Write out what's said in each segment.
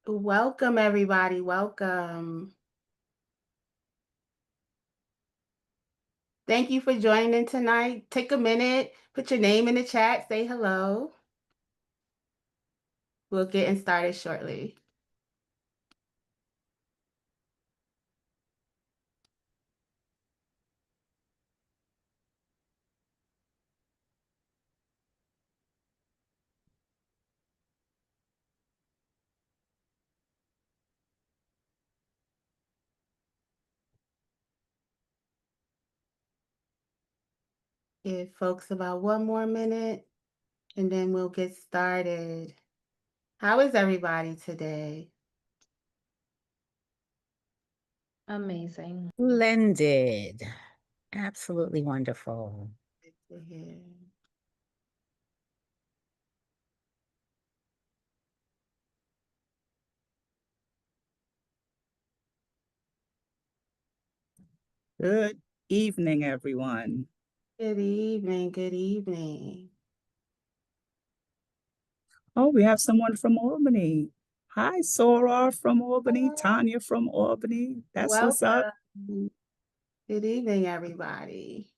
Welcome, everybody. Welcome. Thank you for joining tonight. Take a minute, put your name in the chat, say hello. We'll get started shortly. Give folks about one more minute, and then we'll get started. How is everybody today? Amazing. Splendid. Absolutely wonderful. Good to hear. Good evening, everyone. Good evening. Good evening. Oh, we have someone from Albany. Hi, Sora from Albany, Hello. Tanya from Albany. That's what's up. Welcome. Good evening, everybody.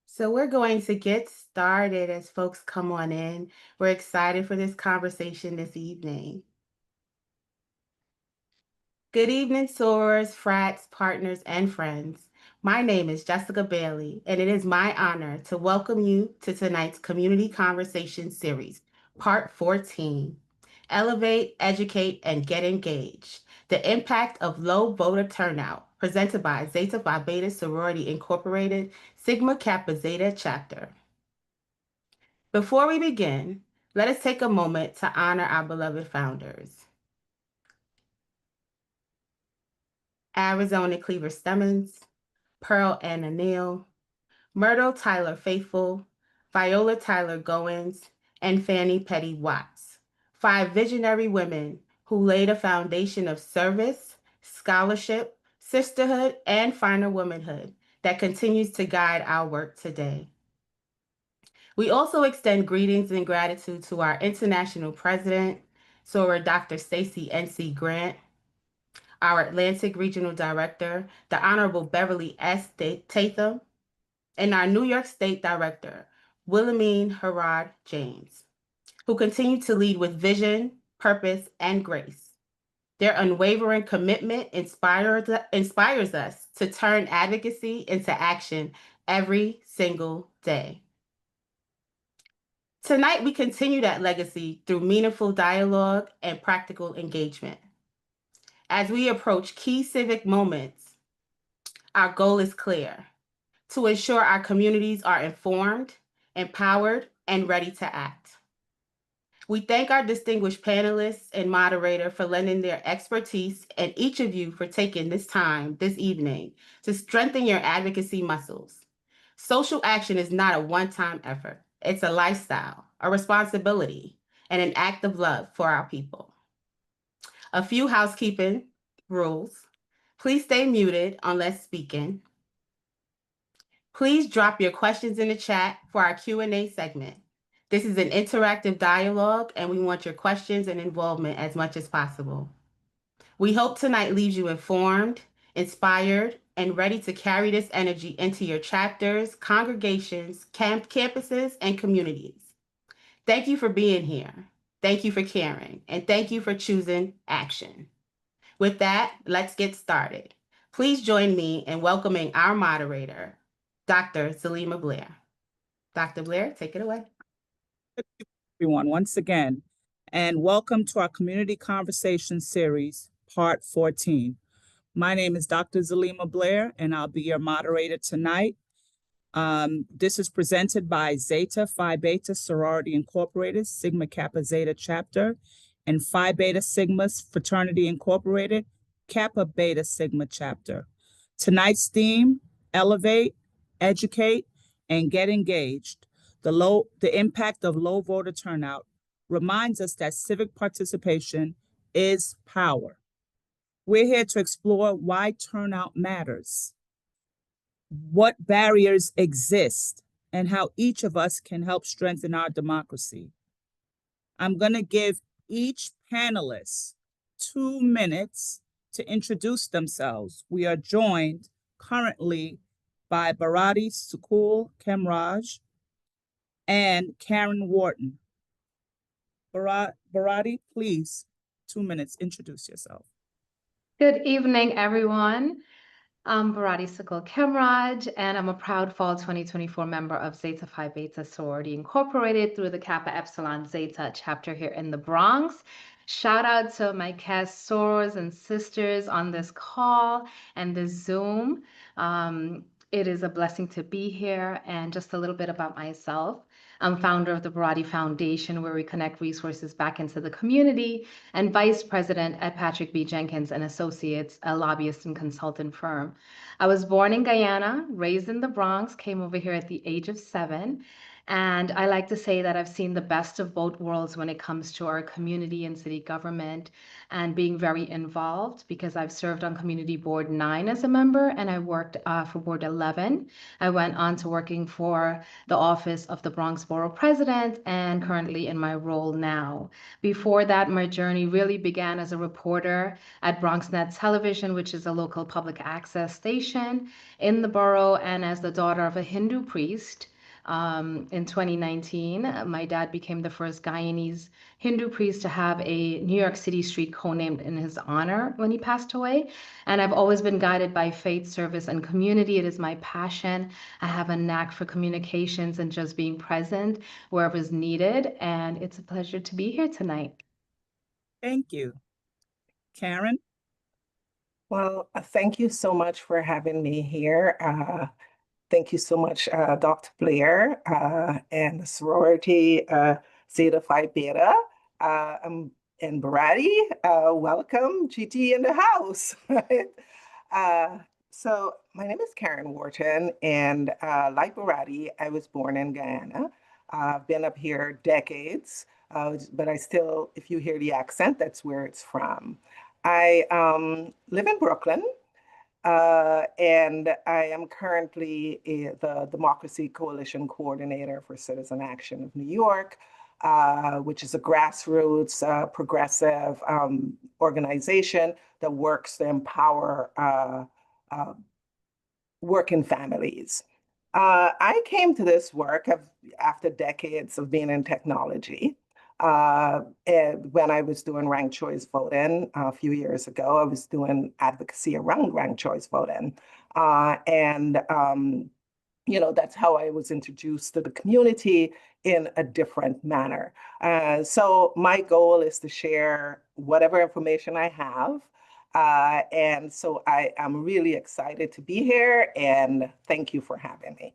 So we're going to get started as folks come on in. We're excited for this conversation this evening. Good evening, sorors, frats, partners, and friends. My name is Jessica Bailey, and it is my honor to welcome you to tonight's Community Conversation Series, Part 14, Elevate, Educate, and Get Engaged, the Impact of Low Voter Turnout, presented by Zeta Phi Beta Sorority Incorporated, Sigma Kappa Zeta Chapter. Before we begin, let us take a moment to honor our beloved founders. Arizona Cleaver Stemmons, Pearl Anna Neal, Myrtle Tyler Faithful, Viola Tyler Goins, and Fanny Petty Watts, 5 visionary women who laid a foundation of service, scholarship, sisterhood, and finer womanhood that continues to guide our work today. We also extend greetings and gratitude to our International President, Soror Dr. Stacy N.C. Grant, our Atlantic Regional Director, the Honorable Beverly S. Tatham, and our New York State Director, Wilhelmine Herrod James, who continue to lead with vision, purpose, and grace. Their unwavering commitment inspires us to turn advocacy into action every single day. Tonight, we continue that legacy through meaningful dialogue and practical engagement. As we approach key civic moments, our goal is clear: to ensure our communities are informed, empowered, and ready to act. We thank our distinguished panelists and moderator for lending their expertise and each of you for taking this time this evening to strengthen your advocacy muscles. Social action is not a one-time effort. It's a lifestyle, a responsibility, and an act of love for our people. A few housekeeping rules. Please stay muted unless speaking. Please drop your questions in the chat for our Q&A segment. This is an interactive dialogue, and we want your questions and involvement as much as possible. We hope tonight leaves you informed, inspired, and ready to carry this energy into your chapters, congregations, campuses, and communities. Thank you for being here. Thank you for caring, and thank you for choosing action. With that, let's get started. Please join me in welcoming our moderator, Dr. Zalima Blair. Dr. Blair, take it away. Everyone, once again, and welcome to our Community Conversation Series, Part 14. My name is Dr. Zalima Blair, and I'll be your moderator tonight. This is presented by Zeta Phi Beta Sorority Incorporated, Sigma Kappa Zeta Chapter, and Phi Beta Sigma Fraternity Incorporated, Kappa Beta Sigma Chapter. Tonight's theme: elevate, educate, and get engaged. The impact of low voter turnout reminds us that civic participation is power. We're here to explore why turnout matters, what barriers exist, and how each of us can help strengthen our democracy. I'm going to give each panelist 2 minutes to introduce themselves. We are joined currently by Bharati Sukul Kemraj and Karen Wharton. Bharati, please, 2 minutes, introduce yourself. Good evening, everyone. I'm Bharati Sukul Kemraj, and I'm a proud Fall 2024 member of Zeta Phi Beta Sorority Incorporated through the Kappa Epsilon Zeta chapter here in the Bronx. Shout out to my cast sorors and sisters on this call and this Zoom. It is a blessing to be here, and just a little bit about myself. I'm founder of the Bharati Foundation, where we connect resources back into the community, and vice president at Patrick B. Jenkins and Associates, a lobbyist and consultant firm. I was born in Guyana, raised in the Bronx, came over here at the age of 7. And I like to say that I've seen the best of both worlds when it comes to our community and city government and being very involved, because I've served on Community Board 9 as a member, and I worked for Board 11. I went on to working for the office of the Bronx Borough President, and currently in my role now. Before that, my journey really began as a reporter at BronxNet Television, which is a local public access station in the borough, and as the daughter of a Hindu priest. In 2019, my dad became the first Guyanese Hindu priest to have a New York City street co-named in his honor when he passed away. And I've always been guided by faith, service, and community. It is my passion. I have a knack for communications and just being present wherever is needed. And it's a pleasure to be here tonight. Thank you. Karen? Well, thank you so much for having me here. Thank you so much, Dr. Blair and the sorority Zeta Phi Beta. And Bharati, welcome, GT in the house. So my name is Karen Wharton, and like Bharati, I was born in Guyana. I've been up here decades, but I still, if you hear the accent, that's where it's from. I live in Brooklyn. And I am currently the Democracy Coalition Coordinator for Citizen Action of New York, which is a grassroots progressive organization that works to empower working families. I came to this work after decades of being in technology. And when I was doing ranked choice voting a few years ago, I was doing advocacy around ranked choice voting. You know, that's how I was introduced to the community in a different manner. So my goal is to share whatever information I have. And so I am really excited to be here, and thank you for having me.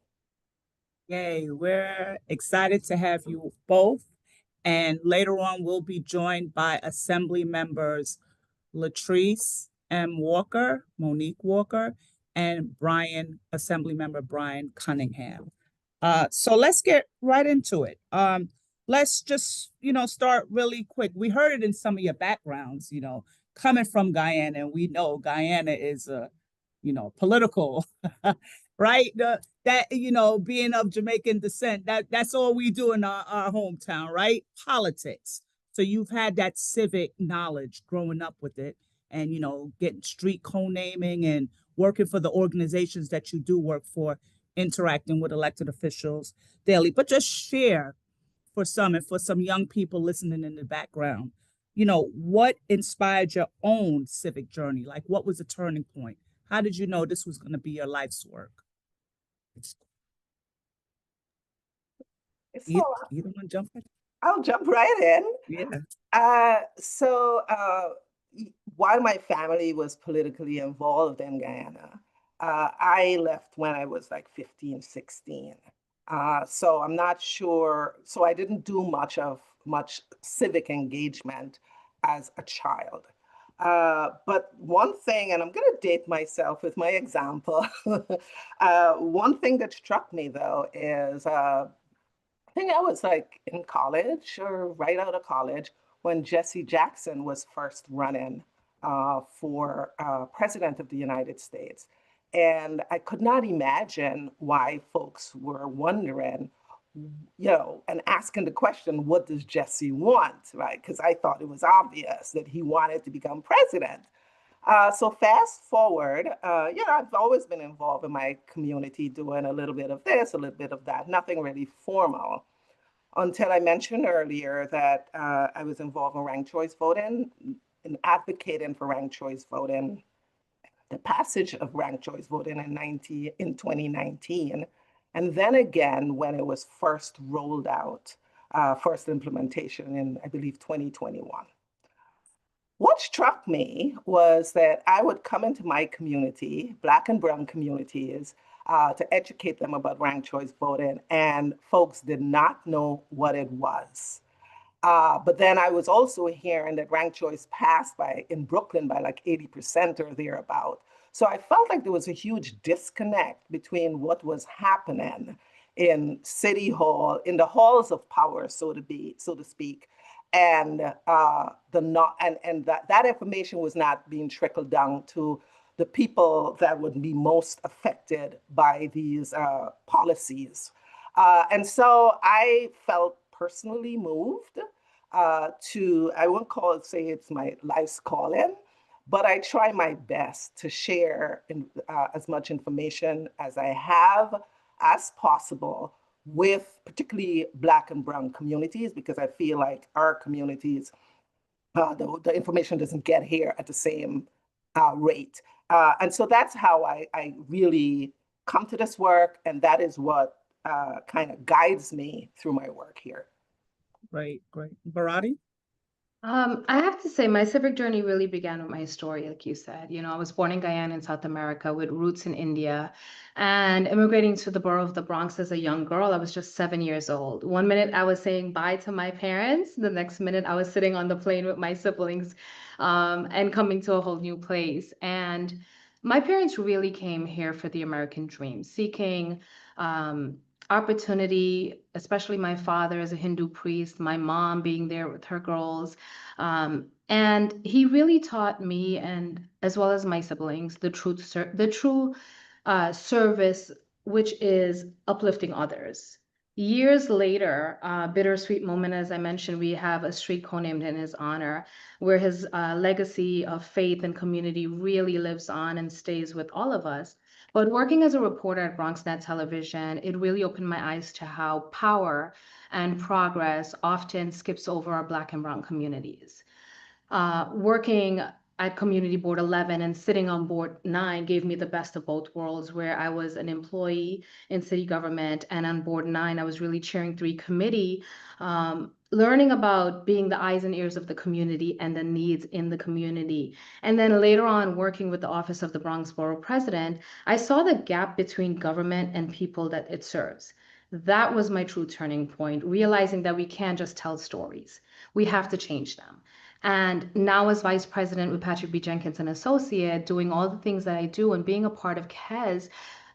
Yay, we're excited to have you both. And later on, we'll be joined by Assembly members Latrice M. Walker, Monique Walker, and Assembly member Brian Cunningham. So let's get right into it. Let's just, start really quick. We heard it in some of your backgrounds, coming from Guyana, and we know Guyana is a, political, right? Being of Jamaican descent, that's all we do in our hometown, right? Politics. So you've had that civic knowledge growing up with it, and, getting street co-naming and working for the organizations that you do work for, interacting with elected officials daily. But just share for some, and for some young people listening in the background, what inspired your own civic journey? Like, what was the turning point? How did you know this was going to be your life's work? You don't want to jump in? I'll jump right in. Yeah. While my family was politically involved in Guyana, I left when I was like 15, 16. So I'm not sure. So I didn't do much civic engagement as a child. But one thing, and I'm going to date myself with my example, one thing that struck me though is I think I was like in college or right out of college when Jesse Jackson was first running for president of the United States. And I could not imagine why folks were wondering and asking the question, what does Jesse want, right? Because I thought it was obvious that he wanted to become president. So fast forward, I've always been involved in my community doing a little bit of this, a little bit of that, nothing really formal. Until I mentioned earlier that I was involved in ranked choice voting and advocating for ranked choice voting, the passage of ranked choice voting in 2019, and then again when it was first rolled out, first implementation in, I believe, 2021. What struck me was that I would come into my community, Black and Brown communities, to educate them about ranked choice voting, and folks did not know what it was. But then I was also hearing that ranked choice passed in Brooklyn by like 80% or thereabout. So I felt like there was a huge disconnect between what was happening in City Hall, in the halls of power, so to speak, and that information was not being trickled down to the people that would be most affected by these policies. And so I felt personally moved I won't say it's my life's calling, but I try my best to share as much information as I have as possible with particularly Black and Brown communities, because I feel like our communities, the information doesn't get here at the same rate. And so that's how I really come to this work, and that is what kind of guides me through my work here. Great, great. Barati? I have to say, my civic journey really began with my story, like you said. I was born in Guyana in South America with roots in India, and immigrating to the borough of the Bronx as a young girl. I was just 7 years old. One minute I was saying bye to my parents, the next minute I was sitting on the plane with my siblings, and coming to a whole new place. And my parents really came here for the American dream, seeking opportunity, especially my father as a Hindu priest, my mom being there with her girls. And he really taught me, and as well as my siblings, the true service, which is uplifting others. Years later, bittersweet moment, as I mentioned, we have a street co-named in his honor, where his legacy of faith and community really lives on and stays with all of us. But working as a reporter at BronxNet Television, it really opened my eyes to how power and progress often skips over our Black and Brown communities. Working at Community Board 11 and sitting on Board 9 gave me the best of both worlds, where I was an employee in city government, and on Board 9, I was really chairing 3 committee, learning about being the eyes and ears of the community and the needs in the community. And then later on, working with the Office of the Bronx Borough President, I saw the gap between government and people that it serves. That was my true turning point, realizing that we can't just tell stories. We have to change them. And now as vice president with Patrick B. Jenkins, an associate, doing all the things that I do and being a part of KES,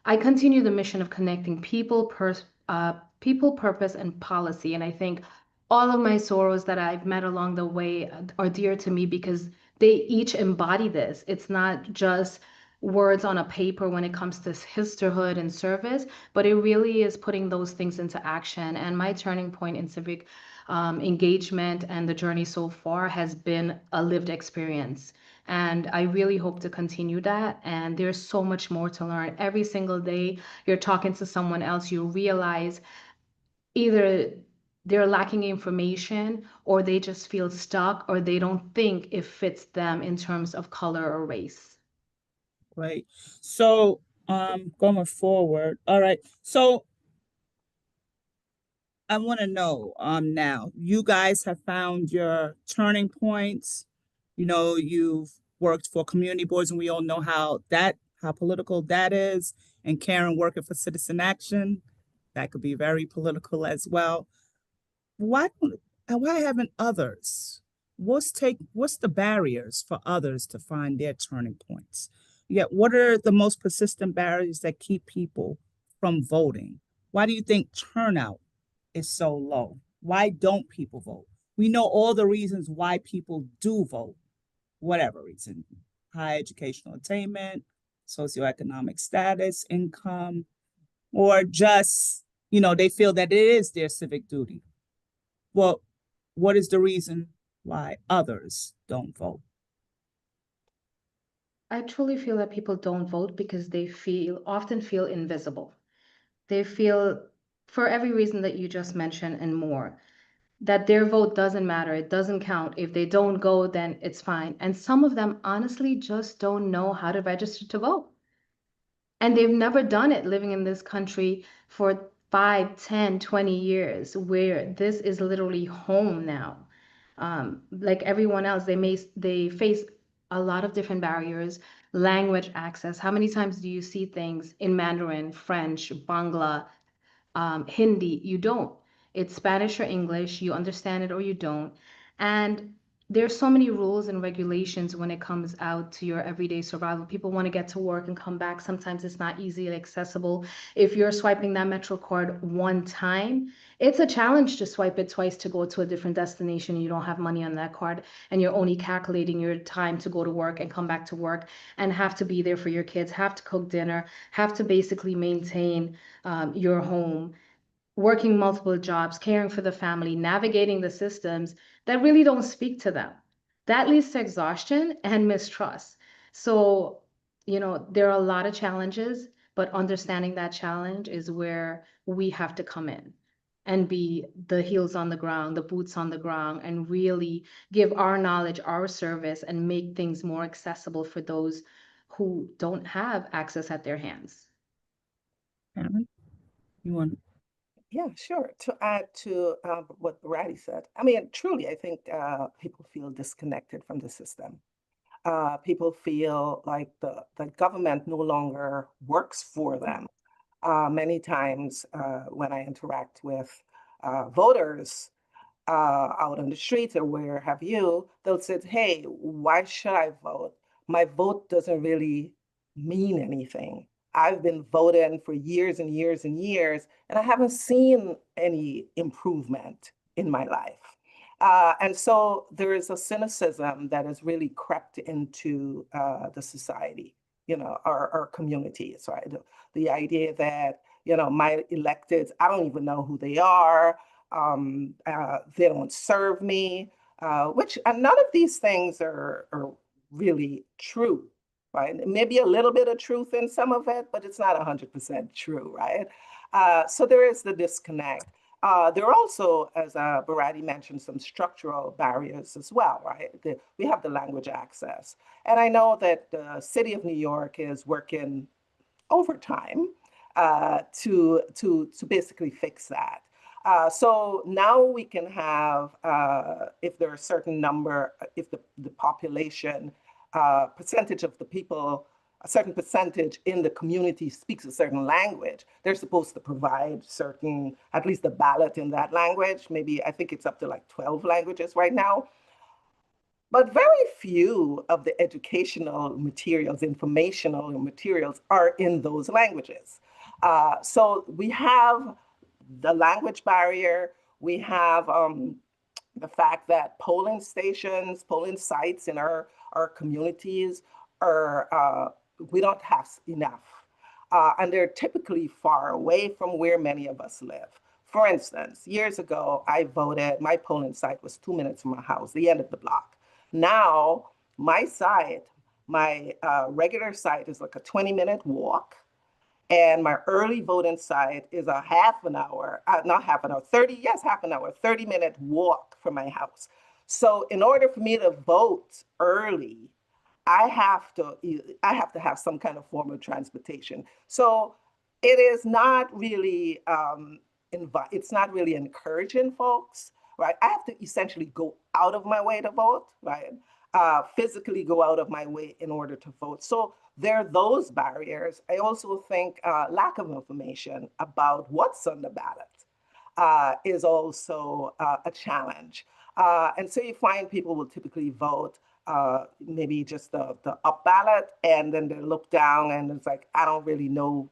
I continue the mission of connecting people, purpose, and policy. And I think all of my sorrows that I've met along the way are dear to me because they each embody this. It's not just words on a paper when it comes to sisterhood and service, but it really is putting those things into action. And my turning point in civic engagement and the journey so far has been a lived experience. And I really hope to continue that. And there's so much more to learn. Every single day you're talking to someone else, you realize either they're lacking information or they just feel stuck or they don't think it fits them in terms of color or race. Right. So, going forward, all right. So I want to know, now you guys have found your turning points. You've worked for community boards, and we all know how political that is. And Karen working for Citizen Action, that could be very political as well. Why haven't others? What's the barriers for others to find their turning points? Yet, what are the most persistent barriers that keep people from voting? Why do you think turnout is so low? Why don't people vote? We know all the reasons why people do vote, whatever reason: high educational attainment, socioeconomic status, income, or just they feel that it is their civic duty. Well, what is the reason why others don't vote? I truly feel that people don't vote because they often feel invisible. They feel, for every reason that you just mentioned and more, that their vote doesn't matter. It doesn't count. If they don't go, then it's fine. And some of them honestly just don't know how to register to vote. And they've never done it living in this country for 5, 10, 20 years, where this is literally home now. Like everyone else, they face a lot of different barriers, language access. How many times do you see things in Mandarin, French, Bangla, Hindi? You don't. It's Spanish or English. You understand it or you don't. And there's so many rules and regulations when it comes out to your everyday survival. People want to get to work and come back. Sometimes it's not easily accessible. If you're swiping that Metro card one time, it's a challenge to swipe it twice to go to a different destination. You don't have money on that card, and you're only calculating your time to go to work and come back to work and have to be there for your kids, have to cook dinner, have to basically maintain your home, working multiple jobs, caring for the family, navigating the systems that really don't speak to them. That leads to exhaustion and mistrust. So, there are a lot of challenges, but understanding that challenge is where we have to come in and be the heels on the ground, the boots on the ground, and really give our knowledge, our service, and make things more accessible for those who don't have access at their hands. Karen, you want? Yeah, sure. To add to what Barati said, I mean, truly, I think people feel disconnected from the system. People feel like the government no longer works for them. Many times when I interact with voters out on the streets or where have you, they'll say, hey, why should I vote? My vote doesn't really mean anything. I've been voting for years and years and years, and I haven't seen any improvement in my life. And so there is a cynicism that has really crept into the society, our communities, right? The idea that, my electeds, I don't even know who they are. They don't serve me, and none of these things are really true, right? Maybe a little bit of truth in some of it, but it's not 100% true, right? So there is the disconnect. There are also, as Barati mentioned, some structural barriers as well, right? We have the language access. And I know that the city of New York is working overtime to basically fix that. So now we can have, if there are a certain number, if the population, percentage of the people, a certain percentage in the community speaks a certain language, they're supposed to provide certain, at least a ballot in that language. Maybe, I think it's up to like 12 languages right now. But very few of the educational materials, informational materials are in those languages. So we have the language barrier. We have the fact that polling stations, polling sites in our communities are, we don't have enough. And they're typically far away from where many of us live. For instance, years ago, I voted, my polling site was 2 minutes from my house, the end of the block. Now, my site, my regular site is like a 20-minute walk. And my early voting site is a half an hour, not half an hour, 30-minute walk from my house. So in order for me to vote early, I have to have some kind of form of transportation. So it is not really, it's not really encouraging folks, right? I have to essentially go out of my way to vote, right? Physically go out of my way in order to vote. So there are those barriers. I also think lack of information about what's on the ballot is also a challenge. And so you find people will typically vote maybe just the up ballot, and then they look down and it's like, I don't really know.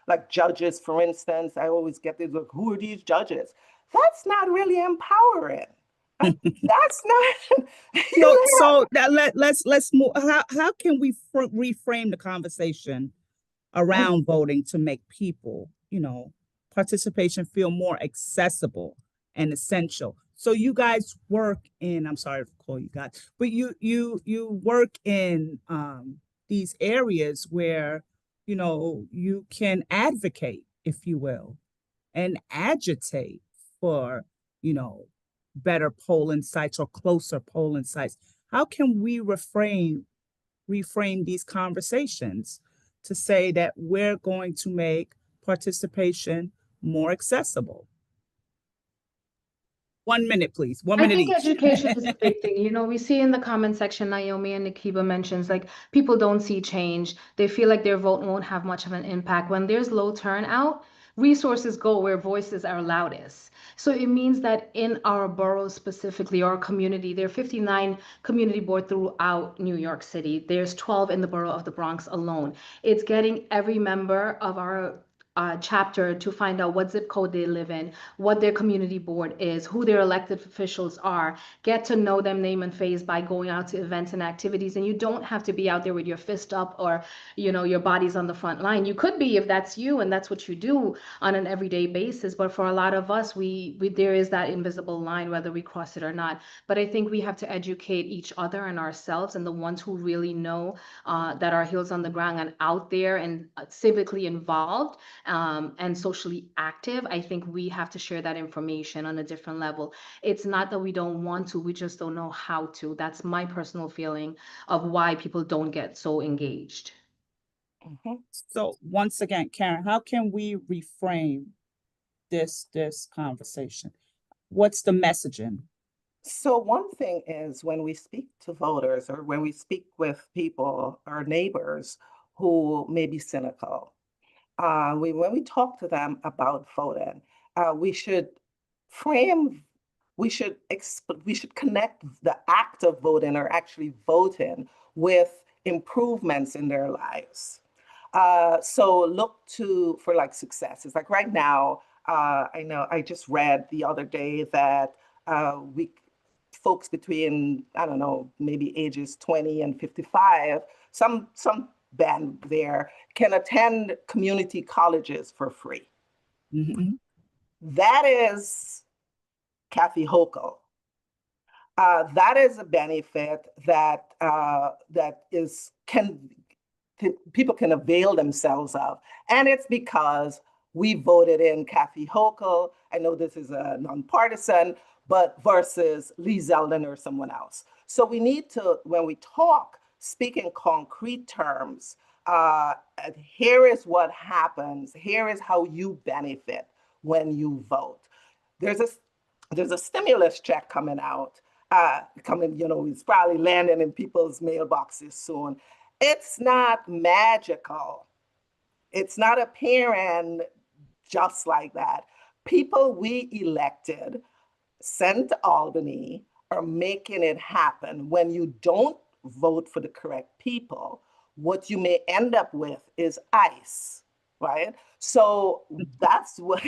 Like judges, for instance, I always get these, like, who are these judges? That's not really empowering. That's not. So that let's move. How can we reframe the conversation around voting to make people, participation feel more accessible and essential. So you guys work in, I'm sorry to call you guys, but you work in these areas where, you know, you can advocate, if you will, and agitate for, you know, better polling sites or closer polling sites. How can we reframe these conversations to say that we're going to make participation more accessible? 1 minute, please. 1 I minute think each. education is a big thing. You know, we see in the comment section, Naomi and Nikiba mentions like people don't see change. They feel like their vote won't have much of an impact. When there's low turnout, resources go where voices are loudest. So it means that in our borough specifically, our community, there are 59 community board throughout New York City. There's 12 in the borough of the Bronx alone. It's getting every member of our chapter to find out what zip code they live in, what their community board is, who their elected officials are, get to know them name and face by going out to events and activities. And you don't have to be out there with your fist up or, you know, your body's on the front line. You could be if that's you and that's what you do on an everyday basis. But for a lot of us, we there is that invisible line, whether we cross it or not. But I think we have to educate each other and ourselves, and the ones who really know that are heels on the ground and out there and civically involved and socially active. I think we have to share that information on a different level. It's not that we don't want to, we just don't know how to. That's my personal feeling of why people don't get so engaged. So once again, Karen, how can we reframe this conversation? What's the messaging? So one thing is when we speak to voters or when we speak with people, our neighbors who may be cynical, when we talk to them about voting, we should frame, we should connect the act of voting or actually voting with improvements in their lives. So look for like success. It's like right now, I know I just read the other day that folks between, I don't know, maybe ages 20 and 55, some band there can attend community colleges for free. Mm-hmm. That is Kathy Hochul. That is a benefit that people can avail themselves of, and it's because we voted in Kathy Hochul. I know this is a nonpartisan, but versus Lee Zeldin or someone else. So we need to, when we talk, speak in concrete terms. Here is what happens. Here is how you benefit when you vote. There's a stimulus check coming out. You know, it's probably landing in people's mailboxes soon. It's not magical. It's not appearing just like that. People we elected sent to Albany are making it happen. When you don't vote for the correct people, what you may end up with is ICE, right? So that's what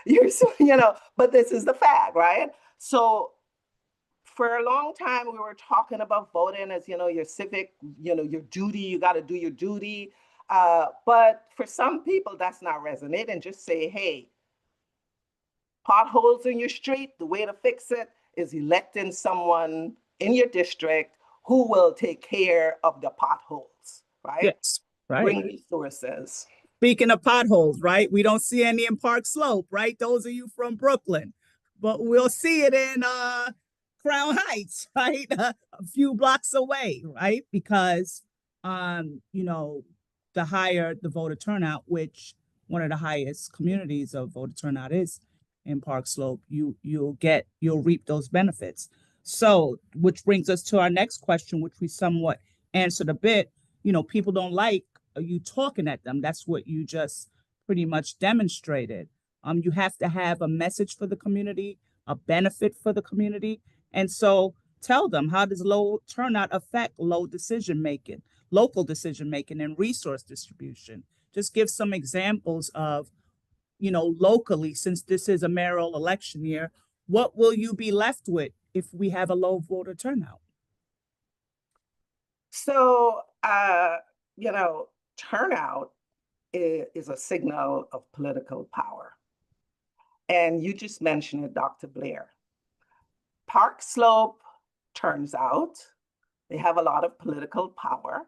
you're, you know, but this is the fact, right? So for a long time, we were talking about voting as, you know, your civic, you know, your duty, you got to do your duty. But for some people, that's not resonating. Just say, hey, potholes in your street, the way to fix it is electing someone in your district who will take care of the potholes, right? Yes, right. Bring resources. Speaking of potholes, right? We don't see any in Park Slope, right? Those of you from Brooklyn, but we'll see it in Crown Heights, right? A few blocks away, right? Because you know, the higher the voter turnout, which one of the highest communities of voter turnout is in Park Slope, you'll reap those benefits. So, which brings us to our next question, which we somewhat answered a bit. You know, people don't like you talking at them. That's what you just pretty much demonstrated. You have to have a message for the community, a benefit for the community. And so tell them, how does low turnout affect local decision making and resource distribution? Just give some examples of, you know, locally, since this is a mayoral election year, what will you be left with if we have a low voter turnout? So, you know, turnout is a signal of political power. And you just mentioned it, Dr. Blair. Park Slope turns out they have a lot of political power.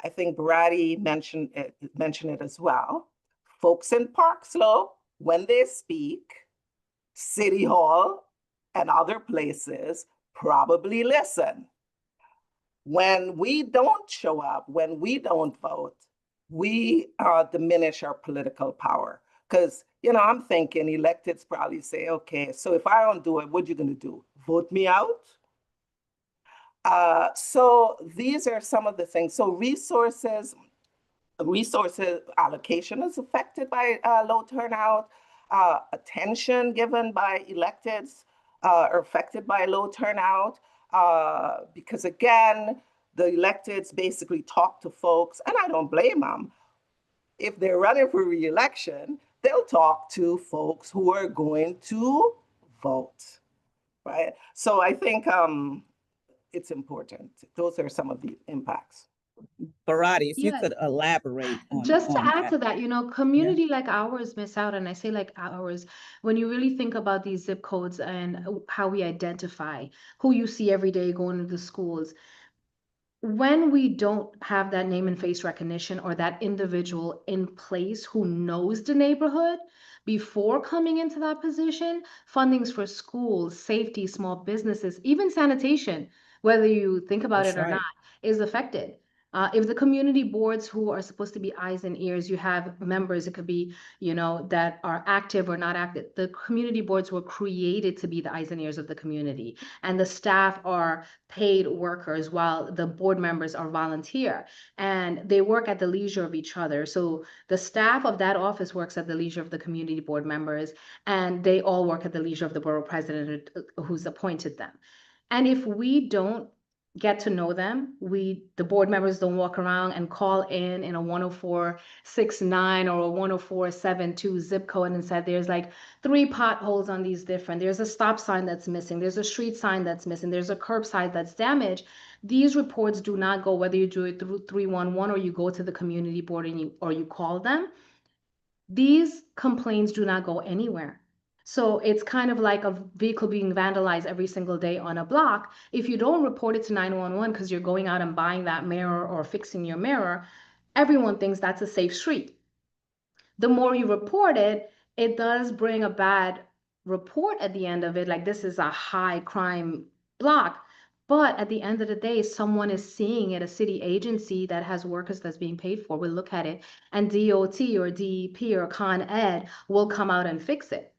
I think Brady mentioned it as well. Folks in Park Slope, when they speak, City Hall and other places probably listen. When we don't show up, when we don't vote, we diminish our political power. Because, I'm thinking electeds probably say, okay, so if I don't do it, what are you going to do? Vote me out? So these are some of the things. So resources allocation is affected by low turnout. Attention given by electeds are affected by low turnout because, again, the electeds basically talk to folks, and I don't blame them. If they're running for re-election, they'll talk to folks who are going to vote, right? So I think it's important. Those are some of the impacts. Barati, if you Yeah. could elaborate Just to on add that. to that, community like ours miss out, and I say like ours, when you really think about these zip codes and how we identify who you see every day going to the schools, when we don't have that name and face recognition or that individual in place who knows the neighborhood before coming into that position, fundings for schools, safety, small businesses, even sanitation, whether you think about That's it or right. not, is affected. If the community boards who are supposed to be eyes and ears, you have members, it could be, that are active or not active. The community boards were created to be the eyes and ears of the community, and the staff are paid workers while the board members are volunteer, and they work at the leisure of each other. So the staff of that office works at the leisure of the community board members, and they all work at the leisure of the borough president who's appointed them. And if we don't get to know them, the board members don't walk around and call in a 10469 or a 10472 zip code and said there's like 3 potholes on these different, there's a stop sign that's missing, there's a street sign that's missing, there's a curbside that's damaged. These reports do not go, whether you do it through 311 or you go to the community board and you call them. These complaints do not go anywhere. So it's kind of like a vehicle being vandalized every single day on a block. If you don't report it to 911 because you're going out and buying that mirror or fixing your mirror, everyone thinks that's a safe street. The more you report it, it does bring a bad report at the end of it, like this is a high crime block. But at the end of the day, someone is seeing it, a city agency that has workers that's being paid for will look at it, and DOT or DEP or Con Ed will come out and fix it.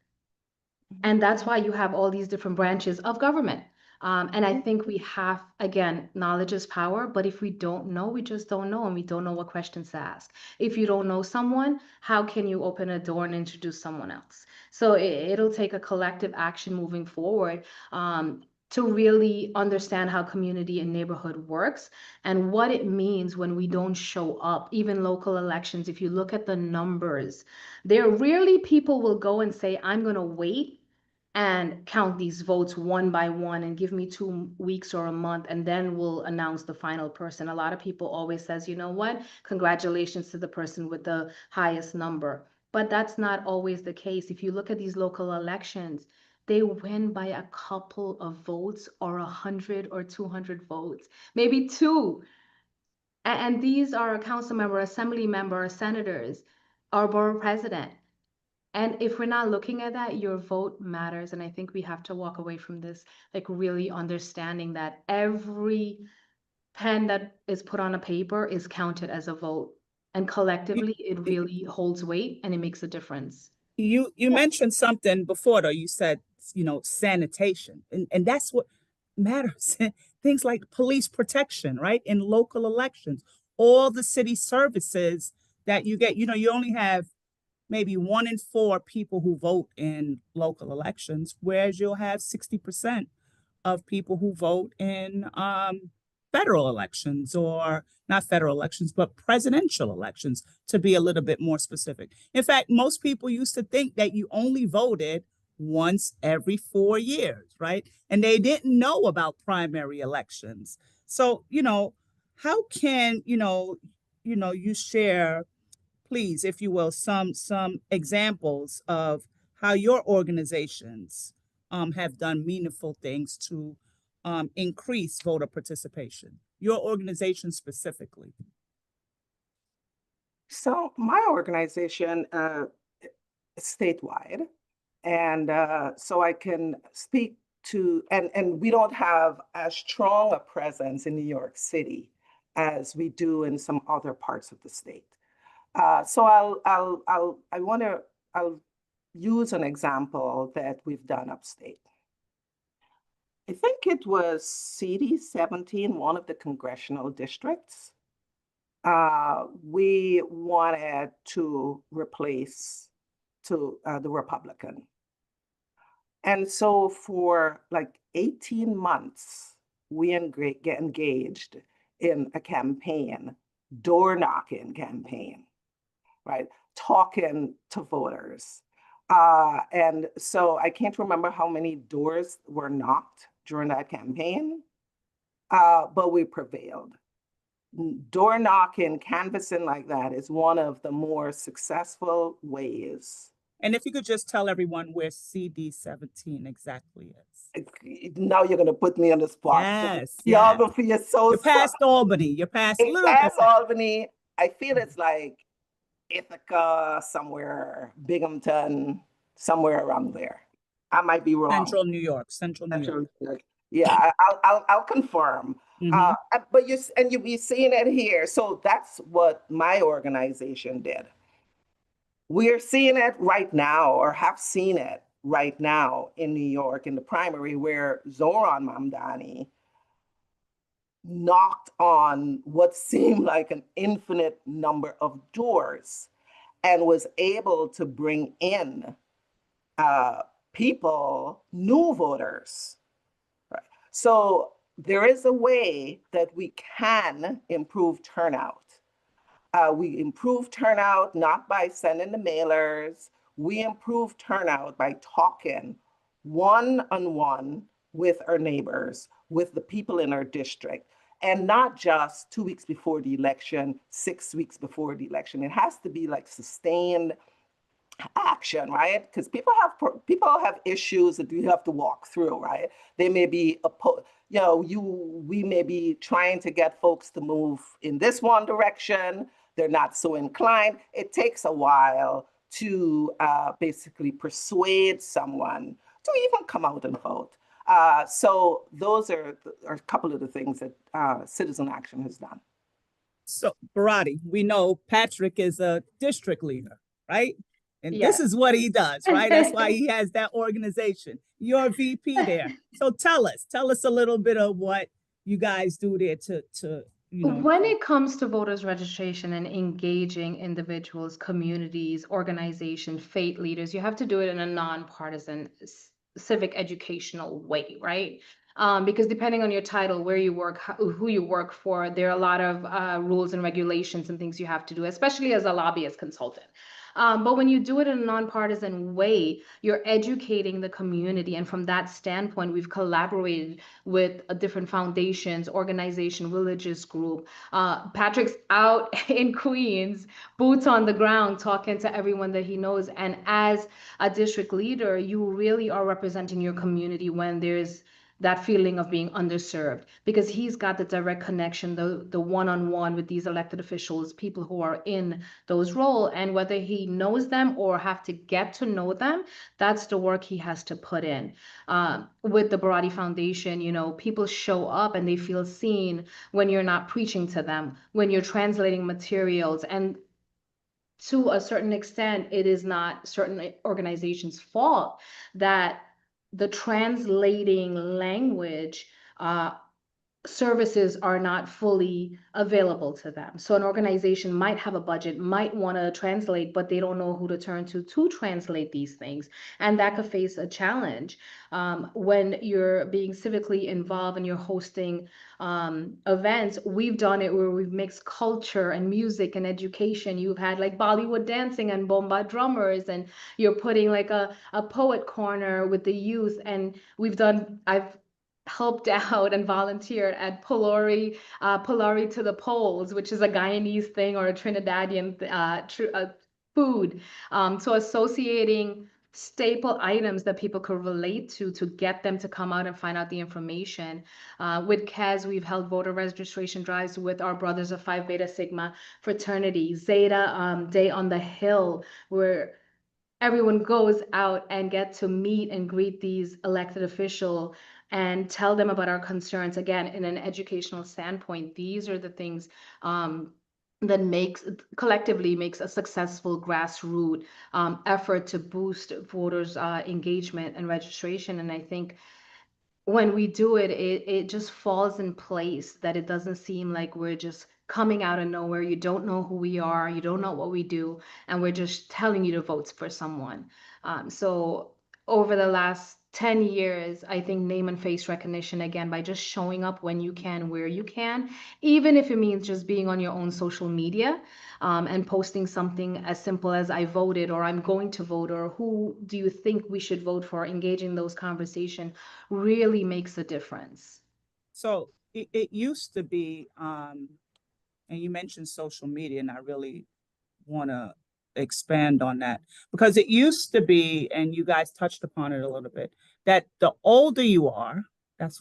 And that's why you have all these different branches of government. And I think we have, again, knowledge is power, but if we don't know, we just don't know, and we don't know what questions to ask. If you don't know someone, how can you open a door and introduce someone else? So it'll take a collective action moving forward to really understand how community and neighborhood works and what it means when we don't show up. Even local elections, if you look at the numbers, there rarely people will go and say, I'm going to wait and count these votes one by one and give me 2 weeks or a month, and then we'll announce the final person. A lot of people always says, you know what, congratulations to the person with the highest number. But that's not always the case. If you look at these local elections, they win by a couple of votes or 100 or 200 votes, maybe 2. And these are a council member, assembly member, senators, our borough president. And if we're not looking at that, your vote matters. And I think we have to walk away from this, like really understanding that every pen that is put on a paper is counted as a vote. And collectively, it really holds weight and it makes a difference. You mentioned something before, though. You said, sanitation, and that's what matters. Things like police protection, right? In local elections, all the city services that you get, you only have maybe 1 in 4 people who vote in local elections, whereas you'll have 60% of people who vote in federal elections, or not federal elections, but presidential elections, to be a little bit more specific. In fact, most people used to think that you only voted once every 4 years, right? And they didn't know about primary elections. So, how can, you share, please, if you will, some examples of how your organizations have done meaningful things to increase voter participation, your organization specifically. So my organization is statewide, and so I can speak to, and we don't have as strong a presence in New York City as we do in some other parts of the state. So I'll use an example that we've done upstate. I think it was CD 17, one of the congressional districts. We wanted to replace to the Republican. And so for like 18 months, we get engaged in a campaign, door knocking campaign, right? Talking to voters. And so I can't remember how many doors were knocked during that campaign, but we prevailed. Door knocking, canvassing like that is one of the more successful ways. And if you could just tell everyone where CD 17 exactly is. Now you're going to put me on the spot. Yes. Geography is so You're past Albany. You're past a it's little past bit. Albany. I feel it's like Ithaca, somewhere, Binghamton, somewhere around there. I might be wrong. Central New York. Central New York. Yeah, I'll confirm. But you'll be seeing it here. So that's what my organization did. We're seeing it right now, or have seen it right now in New York in the primary, where Zoran Mamdani knocked on what seemed like an infinite number of doors and was able to bring in people, new voters. Right. So there is a way that we can improve turnout. We improve turnout not by sending the mailers. We improve turnout by talking one-on-one with our neighbors, with the people in our district, and not just 2 weeks before the election, 6 weeks before the election. It has to be like sustained action, right? Because people have issues that you have to walk through, right? They may be we may be trying to get folks to move in this one direction. They're not so inclined. It takes a while to basically persuade someone to even come out and vote. So those are a couple of the things that Citizen Action has done. So, Barati, we know Patrick is a district leader, right? And this is what he does, right? That's why he has that organization. You're a VP there. So tell us a little bit of what you guys do there to When it comes to voters registration and engaging individuals, communities, organizations, faith leaders, you have to do it in a nonpartisan civic educational way, right? Because depending on your title, where you work, who you work for, there are a lot of rules and regulations and things you have to do, especially as a lobbyist consultant. But when you do it in a nonpartisan way, you're educating the community. And from that standpoint, we've collaborated with different foundations, organization, religious group. Patrick's out in Queens, boots on the ground, talking to everyone that he knows. And as a district leader, you really are representing your community when there's that feeling of being underserved, because he's got the direct connection, the one-on-one with these elected officials, people who are in those roles, and whether he knows them or have to get to know them, that's the work he has to put in. With the Barati Foundation, people show up and they feel seen when you're not preaching to them, when you're translating materials. And to a certain extent, it is not certain organizations' fault that the translating language services are not fully available to them. So an organization might have a budget, might want to translate, but they don't know who to turn to translate these things. And that could face a challenge when you're being civically involved and you're hosting events. We've done it where we've mixed culture and music and education. You've had like Bollywood dancing and bomba drummers, and you're putting like a poet corner with the youth. And I've helped out and volunteered at Pulori to the Poles, which is a Guyanese thing or a Trinidadian food. So associating staple items that people could relate to get them to come out and find out the information. With CAS, we've held voter registration drives with our Brothers of Phi Beta Sigma fraternity, Zeta Day on the Hill, where everyone goes out and get to meet and greet these elected officials and tell them about our concerns. Again, in an educational standpoint, these are the things that collectively makes a successful grassroots effort to boost voters' engagement and registration. And I think when we do it, it just falls in place, that it doesn't seem like we're just coming out of nowhere. You don't know who we are, you don't know what we do, and we're just telling you to vote for someone. So over the last 10 years, I think name and face recognition, again, by just showing up when you can, where you can, even if it means just being on your own social media, and posting something as simple as I voted, or I'm going to vote, or who do you think we should vote for, engaging those conversations really makes a difference. So it used to be, and you mentioned social media, and I really want to expand on that, because it used to be, and you guys touched upon it a little bit, that the older you are, that's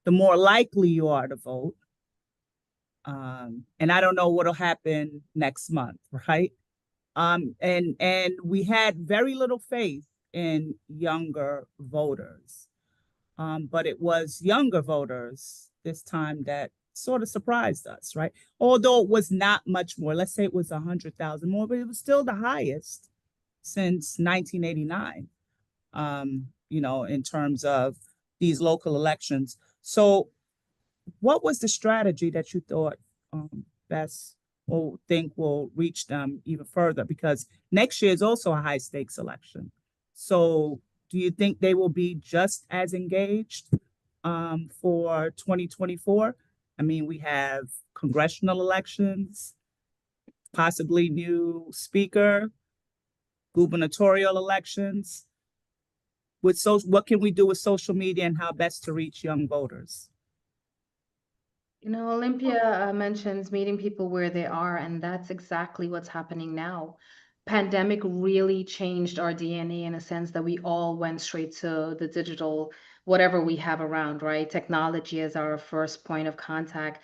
the more likely you are to vote. And I don't know what'll happen next month, right? And we had very little faith in younger voters. But it was younger voters this time that sort of surprised us, right? Although it was not much more, let's say it was 100,000 more, but it was still the highest since 1989, in terms of these local elections. So what was the strategy that you thought best or think will reach them even further? Because next year is also a high stakes election. So do you think they will be just as engaged for 2024? I mean, we have congressional elections, possibly new speaker, gubernatorial elections. What can we do with social media, and how best to reach young voters? Olympia mentions meeting people where they are, and that's exactly what's happening now. Pandemic really changed our DNA in a sense that we all went straight to the digital, whatever we have around, right? Technology as our first point of contact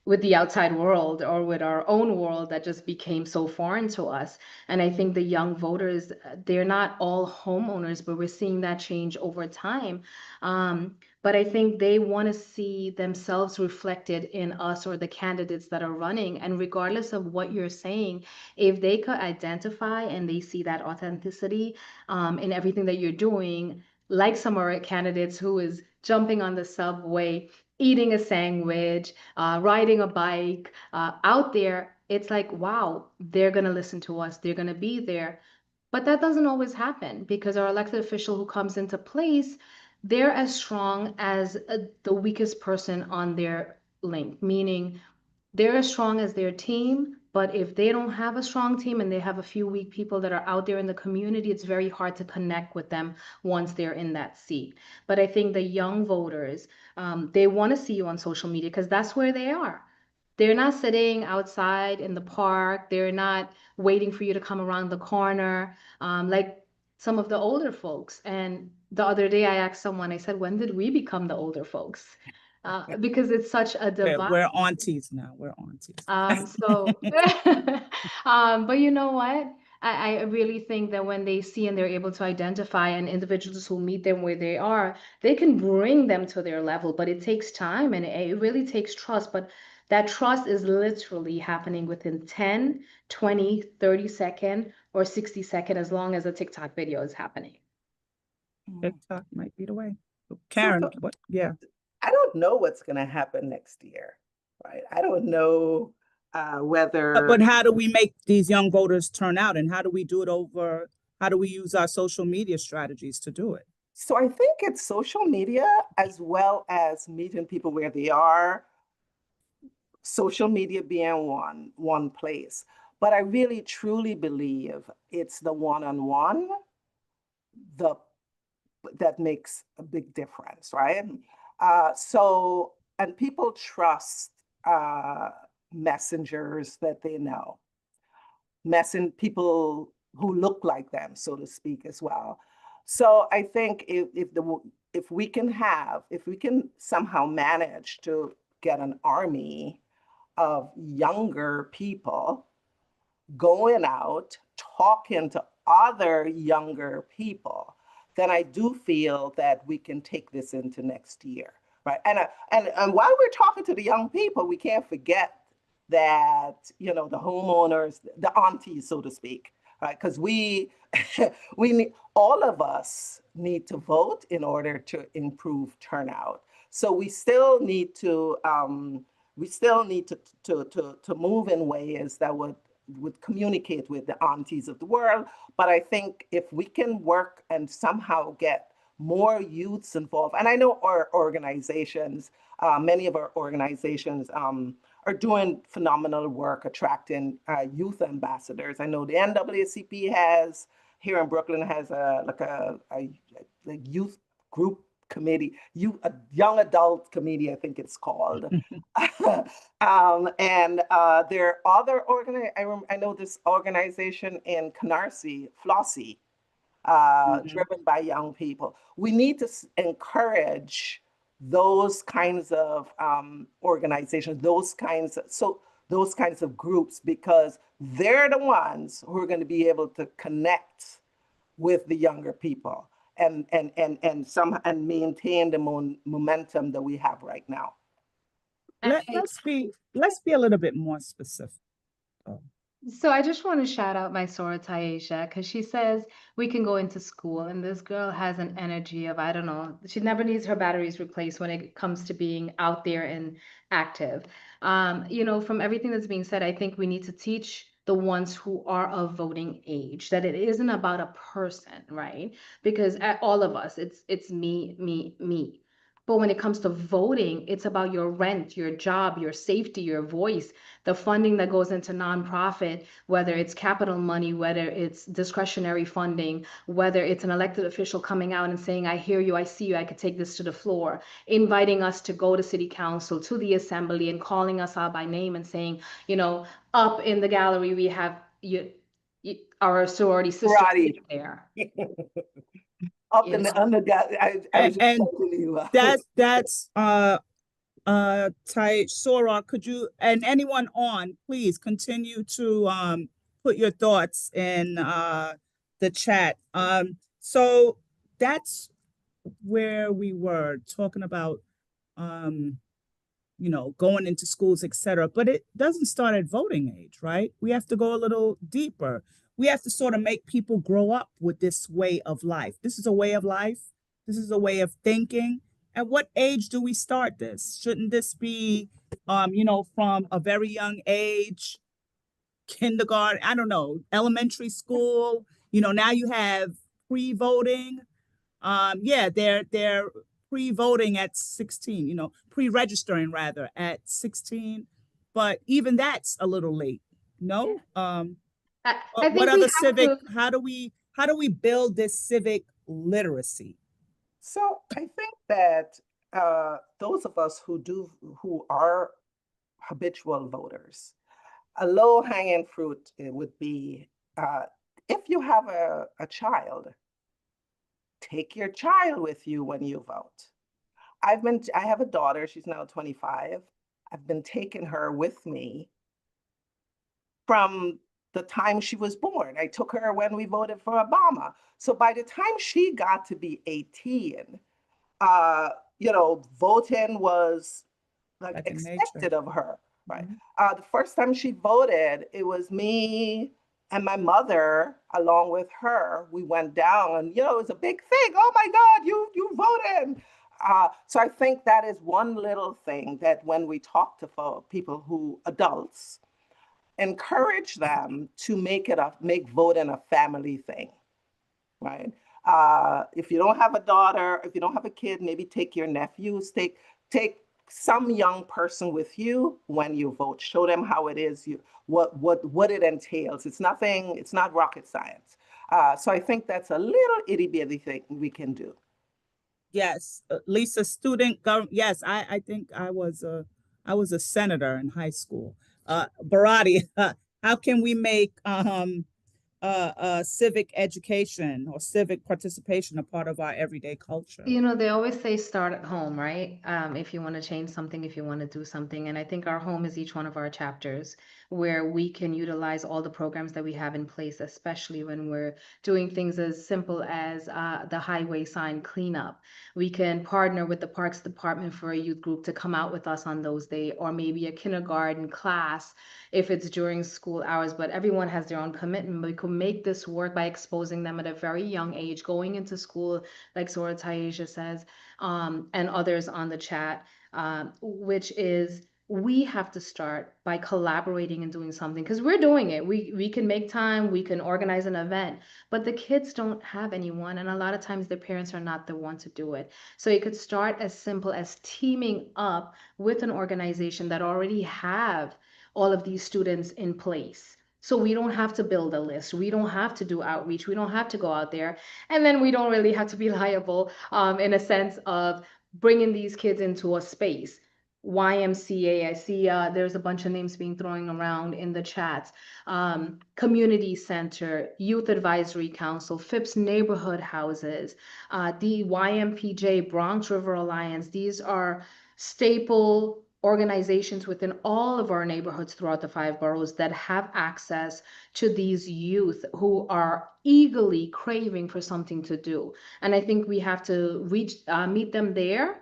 with the outside world, or with our own world that just became so foreign to us. And I think the young voters, they're not all homeowners, but we're seeing that change over time. But I think they want to see themselves reflected in us or the candidates that are running. And regardless of what you're saying, if they could identify and they see that authenticity in everything that you're doing, like some of our candidates who is jumping on the subway, eating a sandwich, riding a bike, out there, it's like, wow, they're going to listen to us. They're going to be there. But that doesn't always happen, because our elected official who comes into place, they're as strong as the weakest person on their link, meaning they're as strong as their team. But if they don't have a strong team and they have a few weak people that are out there in the community, it's very hard to connect with them once they're in that seat. But I think the young voters, they want to see you on social media, because that's where they are. They're not sitting outside in the park. They're not waiting for you to come around the corner, like some of the older folks. And the other day I asked someone, I said, when did we become the older folks? Because it's such a divide. We're aunties now. We're aunties. But you know what? I really think that when they see and they're able to identify, and individuals who meet them where they are, they can bring them to their level. But it takes time, and it really takes trust. But that trust is literally happening within 10, 20, 30-second or 60-second, as long as a TikTok video is happening. TikTok might be the way. Karen, what? Yeah. I don't know what's going to happen next year, right? I don't know whether. But how do we make these young voters turn out, and how do we do it how do we use our social media strategies to do it? So I think it's social media, as well as meeting people where they are, social media being one place. But I really truly believe it's the one-on-one that makes a big difference, right? And people trust messengers that they know. People who look like them, so to speak, as well. So I think if we can somehow manage to get an army of younger people going out, talking to other younger people, then I do feel that we can take this into next year, right? And while we're talking to the young people, we can't forget that, you know, the homeowners, the aunties, so to speak, right? Because we need, all of us need to vote in order to improve turnout. So we still need to move in ways that would communicate with the aunties of the world. But I think if we can work and somehow get more youths involved, and I know our organizations, many of our organizations are doing phenomenal work attracting youth ambassadors. I know the NAACP has, here in Brooklyn, has a youth group committee, a young adult committee, I think it's called. And there are other I know this organization in Canarsie, Flossie, driven by young people. We need to encourage those kinds of organizations, those kinds of groups, because they're the ones who are going to be able to connect with the younger people and maintain the momentum that we have right now. Let's be a little bit more specific. So I just want to shout out my soror Taisha, because she says we can go into school, and this girl has an energy of, I don't know, she never needs her batteries replaced when it comes to being out there and active. You know, from everything that's being said, I think we need to teach the ones who are of voting age that it isn't about a person, right? Because all of us, it's me, me, me. But when it comes to voting, it's about your rent, your job, your safety, your voice, the funding that goes into nonprofit, whether it's capital money, whether it's discretionary funding, whether it's an elected official coming out and saying, I hear you, I see you, I could take this to the floor, inviting us to go to city council, to the assembly, and calling us out by name and saying, you know, up in the gallery, we have our sorority sister Karate. there. Up in the underground. That's Ty Sora, could you, and anyone on, please continue to put your thoughts in the chat. So that's where we were talking about you know, going into schools, etc. But it doesn't start at voting age, right? We have to go a little deeper. We have to sort of make people grow up with this way of life. This is a way of life. This is a way of thinking. At what age do we start this? Shouldn't this be, you know, from a very young age, kindergarten, I don't know, elementary school? You know, now you have pre-voting. Yeah, they're pre-voting at 16, you know, pre-registering rather at 16. But even that's a little late, no? I think what we other have civic, to. how do we build this civic literacy? So I think that those of us who are habitual voters, a low-hanging fruit would be if you have a child, take your child with you when you vote. I have a daughter, she's now 25. I've been taking her with me from the time she was born. I took her when we voted for Obama. So by the time she got to be 18, you know, voting was like expected of her, right? The first time she voted, it was me and my mother along with her. We went down, and you know, it was a big thing. Oh my God, you voted! So I think that is one little thing that when we talk to people who adults, encourage them to make voting a family thing, right? If you don't have a daughter, if you don't have a kid, maybe take your nephews, take some young person with you when you vote. Show them how it is, what it entails. It's nothing, it's not rocket science. So I think that's a little itty bitty thing we can do. Yes, Lisa, student government. Yes, I think I was a senator in high school. Barati, how can we make civic education or civic participation a part of our everyday culture? You know, they always say start at home, right? If you want to change something, if you want to do something. And I think our home is each one of our chapters where we can utilize all the programs that we have in place, especially when we're doing things as simple as the highway sign cleanup. We can partner with the Parks Department for a youth group to come out with us on those days, or maybe a kindergarten class if it's during school hours, but everyone has their own commitment. We can make this work by exposing them at a very young age, going into school like Zora Taisha says, and others on the chat, which is we have to start by collaborating and doing something because we're doing it. We can make time, we can organize an event, but the kids don't have anyone, and a lot of times their parents are not the one to do it. So it could start as simple as teaming up with an organization that already have all of these students in place. So we don't have to build a list. We don't have to do outreach. We don't have to go out there. And then we don't really have to be liable in a sense of bringing these kids into a space. YMCA, I see there's a bunch of names being thrown around in the chats. Community Center, Youth Advisory Council, Phipps Neighborhood Houses, the YMPJ, Bronx River Alliance. These are staple organizations within all of our neighborhoods throughout the 5 boroughs that have access to these youth who are eagerly craving for something to do. And I think we have to meet them there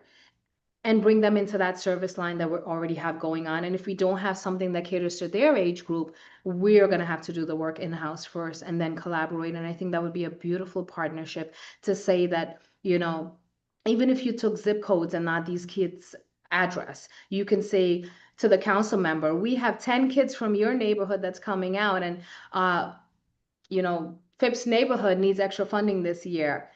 and bring them into that service line that we already have going on. And if we don't have something that caters to their age group, we're going to have to do the work in-house first and then collaborate. And I think that would be a beautiful partnership to say that, you know, even if you took zip codes and not these kids' address, you can say to the council member, we have 10 kids from your neighborhood that's coming out, and you know, Phipps neighborhood needs extra funding this year.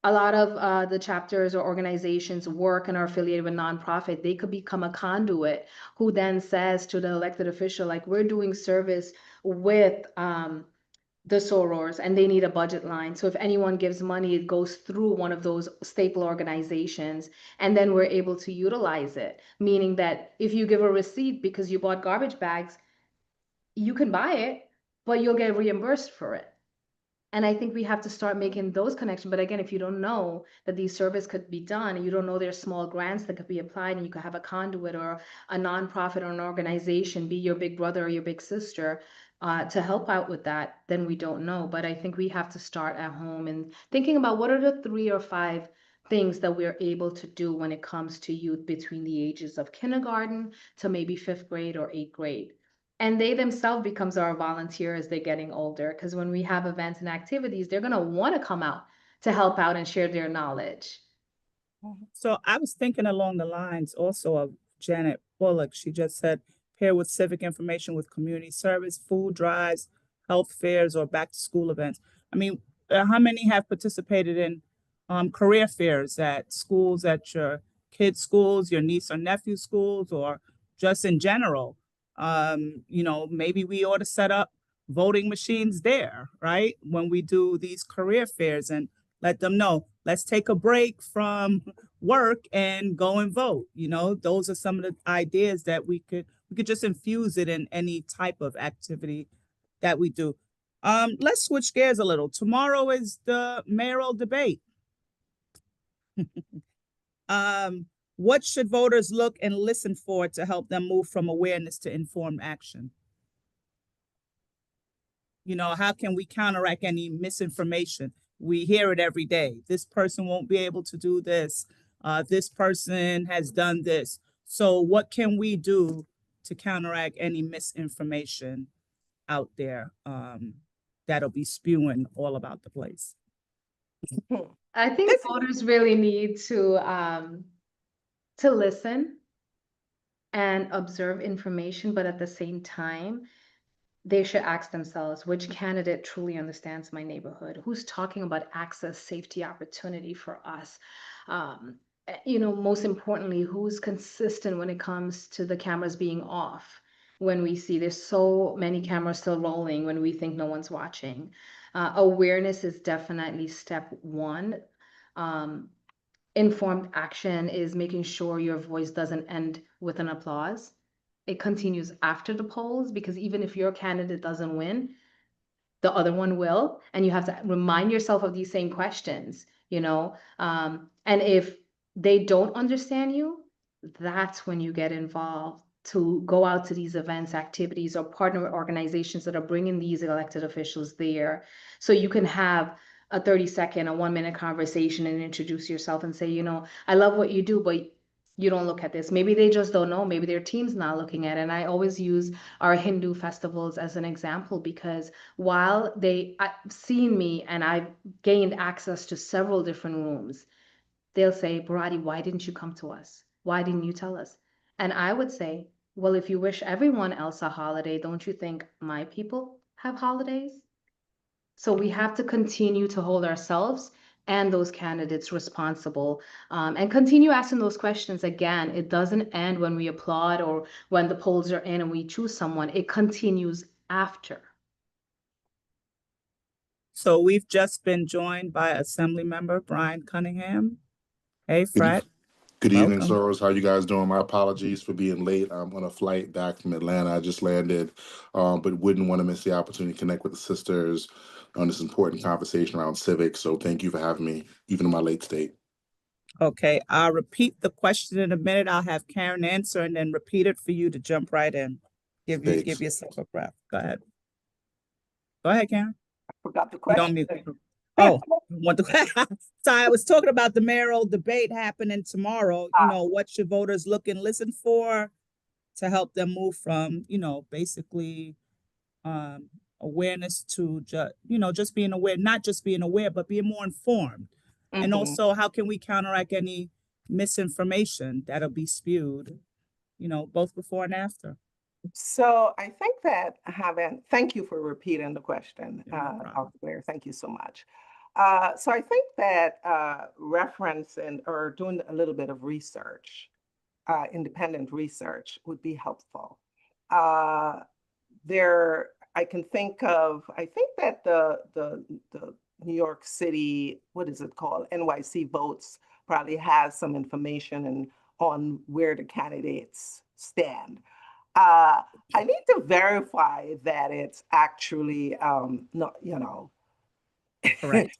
A lot of the chapters or organizations work and are affiliated with nonprofit. They could become a conduit who then says to the elected official, like, we're doing service with the sorors and they need a budget line. So if anyone gives money, it goes through one of those staple organizations, and then we're able to utilize it. Meaning that if you give a receipt because you bought garbage bags, you can buy it, but you'll get reimbursed for it. And I think we have to start making those connections. But again, if you don't know that these services could be done, and you don't know there's small grants that could be applied, and you could have a conduit or a nonprofit or an organization be your big brother or your big sister to help out with that, then we don't know. But I think we have to start at home and thinking about what are the 3 or 5 things that we're able to do when it comes to youth between the ages of kindergarten to maybe 5th grade or 8th grade. And they themselves becomes our volunteer as they're getting older, because when we have events and activities, they're going to want to come out to help out and share their knowledge. So I was thinking along the lines also of Janet Bullock. She just said, pair with civic information with community service, food drives, health fairs, or back to school events. I mean, how many have participated in career fairs at schools, at your kids' schools, your niece or nephew schools, or just in general? You know, maybe we ought to set up voting machines there, right? When we do these career fairs, and let them know, let's take a break from work and go and vote. You know, those are some of the ideas that we could just infuse it in any type of activity that we do. Let's switch gears a little. Tomorrow is the mayoral debate. What should voters look and listen for to help them move from awareness to informed action? You know, how can we counteract any misinformation? We hear it every day. This person won't be able to do this. This person has done this. So what can we do to counteract any misinformation out there that'll be spewing all about the place? I think voters really need to listen and observe information, but at the same time, they should ask themselves, which candidate truly understands my neighborhood? Who's talking about access, safety, opportunity for us? You know, most importantly, who's consistent when it comes to the cameras being off? When we see there's so many cameras still rolling when we think no one's watching. Awareness is definitely step 1. Informed action is making sure your voice doesn't end with an applause. It continues after the polls, because even if your candidate doesn't win, the other one will, and you have to remind yourself of these same questions, you know. And if they don't understand you, that's when you get involved to go out to these events, activities, or partner with organizations that are bringing these elected officials there. So you can have a 30-second, a 1-minute conversation and introduce yourself and say, you know, I love what you do, but you don't look at this. Maybe they just don't know. Maybe their team's not looking at it. And I always use our Hindu festivals as an example, because while I've seen me and I've gained access to several different rooms, they'll say, Bharati, why didn't you come to us? Why didn't you tell us? And I would say, well, if you wish everyone else a holiday, don't you think my people have holidays? So we have to continue to hold ourselves and those candidates responsible, and continue asking those questions. Again, it doesn't end when we applaud or when the polls are in and we choose someone. It continues after. So we've just been joined by Assembly Member Brian Cunningham. Hey, Fred. Good evening, Welcome. sirs. How you guys doing? My apologies for being late. I'm on a flight back from Atlanta. I just landed, but wouldn't want to miss the opportunity to connect with the sisters on this important conversation around civics. So thank you for having me, even in my late state. Okay, I'll repeat the question in a minute. I'll have Karen answer and then repeat it for you to jump right in. Give yourself a breath. Go ahead. Go ahead, Karen. I forgot the You don't question. mute. Oh, so I was talking about the mayoral debate happening tomorrow. You know, what should voters look and listen for to help them move from, you know, basically awareness to just being aware, not just being aware, but being more informed. And also, how can we counteract any misinformation that'll be spewed, you know, both before and after? So I think that thank you for repeating the question, No problem. Dr. Blair. Thank you so much. So I think that referencing or doing a little bit of research, independent research, would be helpful. I think that the New York City, what is it called? NYC Votes probably has some information on where the candidates stand. I need to verify that it's actually not, you know, Correct.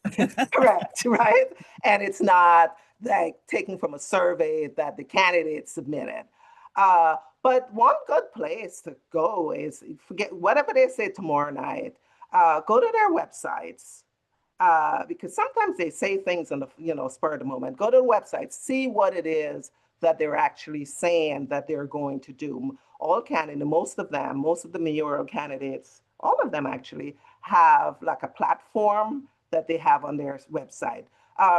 correct, right? And it's not like taken from a survey that the candidate submitted. But one good place to go is forget whatever they say tomorrow night. Go to their websites. Because sometimes they say things on the spur of the moment. Go to the website, see what it is that they're actually saying that they're going to do. All candidates, most of the mayoral candidates, all of them actually have like a platform that they have on their website.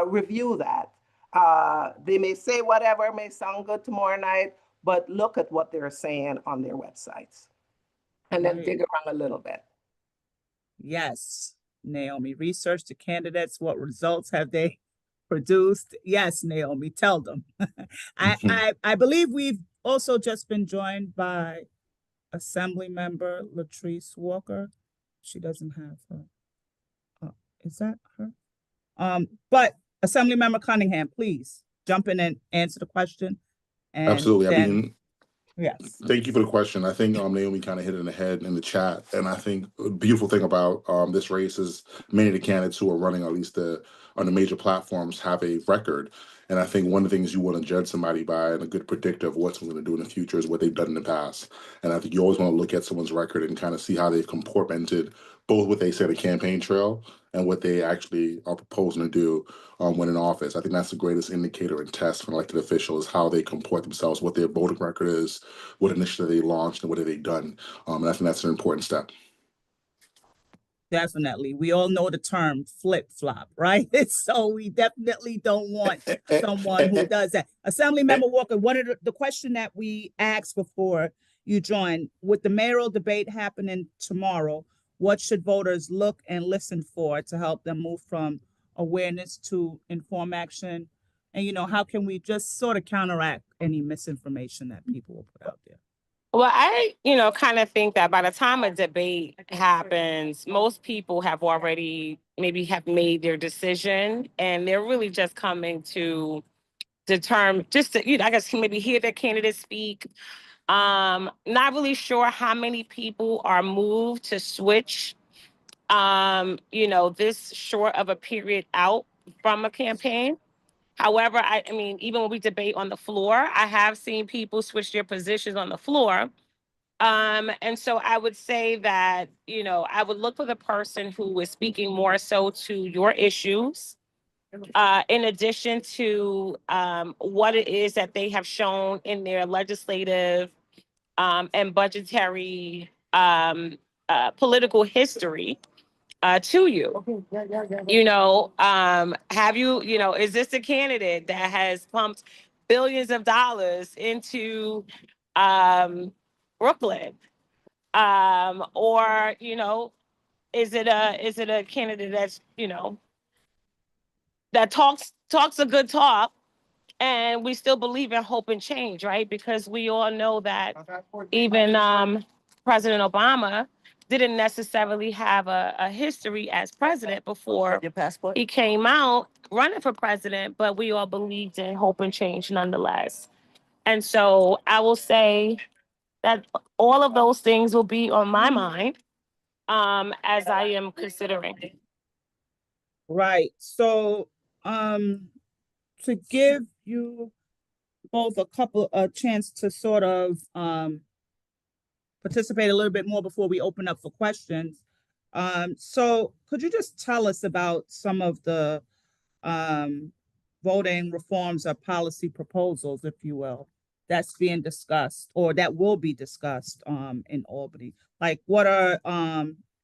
Review that. They may say whatever may sound good tomorrow night, but look at what they're saying on their websites and then dig around a little bit. Yes, Naomi, research the candidates. What results have they produced? Yes, Naomi, tell them. I believe we've also just been joined by Assembly Member Latrice Walker. She doesn't have her. Is that her? But Assembly Member Cunningham, please jump in and answer the question. And Absolutely. Yes. Thank you for the question. I think Naomi kind of hit it in the head in the chat. And I think the beautiful thing about this race is many of the candidates who are running, at least on the major platforms, have a record. And I think one of the things you want to judge somebody by and a good predictor of what someone's going to do in the future is what they've done in the past. And I think you always want to look at someone's record and kind of see how they've comported both what they say the campaign trail and what they actually are proposing to do when in office. I think that's the greatest indicator and test for an elected official is how they comport themselves, what their voting record is, what initiative they launched, and what have they done. And I think that's an important step. Definitely. We all know the term flip-flop, right? So we definitely don't want someone who does that. Assembly Member Walker, one of the question that we asked before you joined, with the mayoral debate happening tomorrow, what should voters look and listen for to help them move from awareness to informed action? And, you know, how can we just sort of counteract any misinformation that people will put out there? Well, I, kind of think that by the time a debate happens, most people have already have made their decision, and they're really just coming to determine, just to, I guess maybe hear their candidate speak. Not really sure how many people are moved to switch this short of a period out from a campaign. However, I mean, even when we debate on the floor, I have seen people switch their positions on the floor. And so I would say that, I would look for the person who is speaking more so to your issues, in addition to what it is that they have shown in their legislative and budgetary political history to you. Is this a candidate that has pumped billions of dollars into Brooklyn? Or, is it a candidate that's, that talks a good talk, and we still believe in hope and change, right? Because we all know that even President Obama didn't necessarily have a history as president before he came out running for president, but we all believed in hope and change nonetheless. And so I will say that all of those things will be on my mind as I am considering. Right. So, to give you both a chance to sort of participate a little bit more before we open up for questions. So could you just tell us about some of the voting reforms or policy proposals, if you will, that's being discussed or that will be discussed in Albany? Like, what are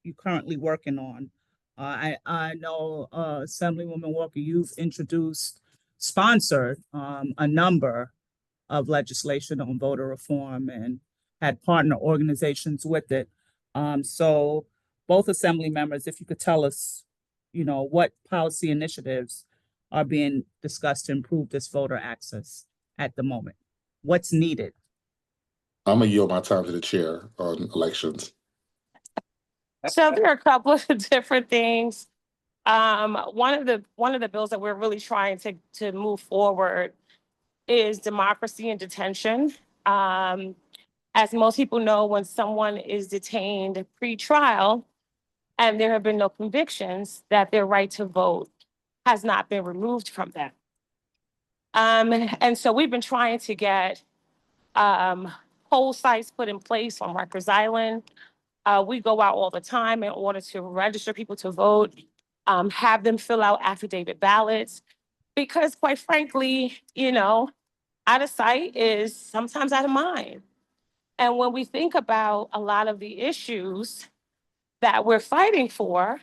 you currently working on? I know Assemblywoman Walker, you've sponsored a number of legislation on voter reform and had partner organizations with it. So both Assembly members, if you could tell us, what policy initiatives are being discussed to improve this voter access at the moment. What's needed? I'm gonna yield my time to the chair on elections. So there are a couple of different things. One of the bills that we're really trying to move forward is democracy in detention. As most people know, when someone is detained pre-trial and there have been no convictions, that their right to vote has not been removed from them. And so we've been trying to get poll sites put in place on Rikers Island. We go out all the time in order to register people to vote, have them fill out affidavit ballots, because quite frankly, out of sight is sometimes out of mind. And when we think about a lot of the issues that we're fighting for,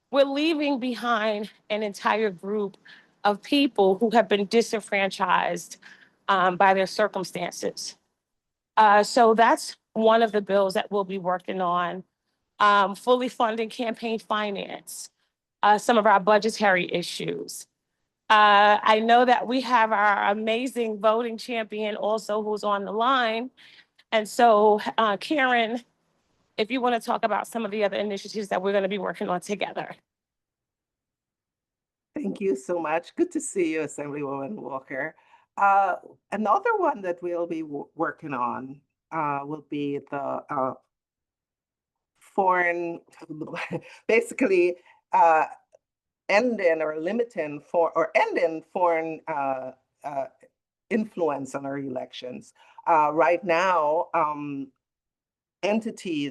we're leaving behind an entire group of people who have been disenfranchised by their circumstances. So that's one of the bills that we'll be working on, fully funding campaign finance, some of our budgetary issues. I know that we have our amazing voting champion also who's on the line. And so, Karen, if you want to talk about some of the other initiatives that we're going to be working on together. Thank you so much. Good to see you, Assemblywoman Walker. Another one that we'll be working on will be the foreign, basically ending or limiting ending foreign influence on our elections. Right now,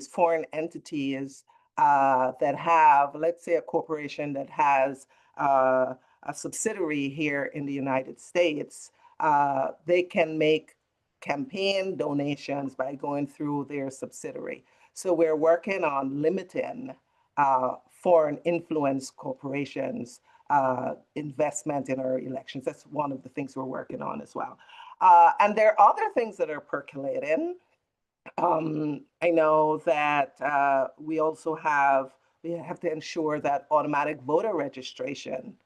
foreign entities that have, let's say, a corporation that has a subsidiary here in the United States, they can make campaign donations by going through their subsidiary. So we're working on limiting foreign influence corporations' investment in our elections. That's one of the things we're working on as well. And there are other things that are percolating. I know that we have to ensure that automatic voter registration.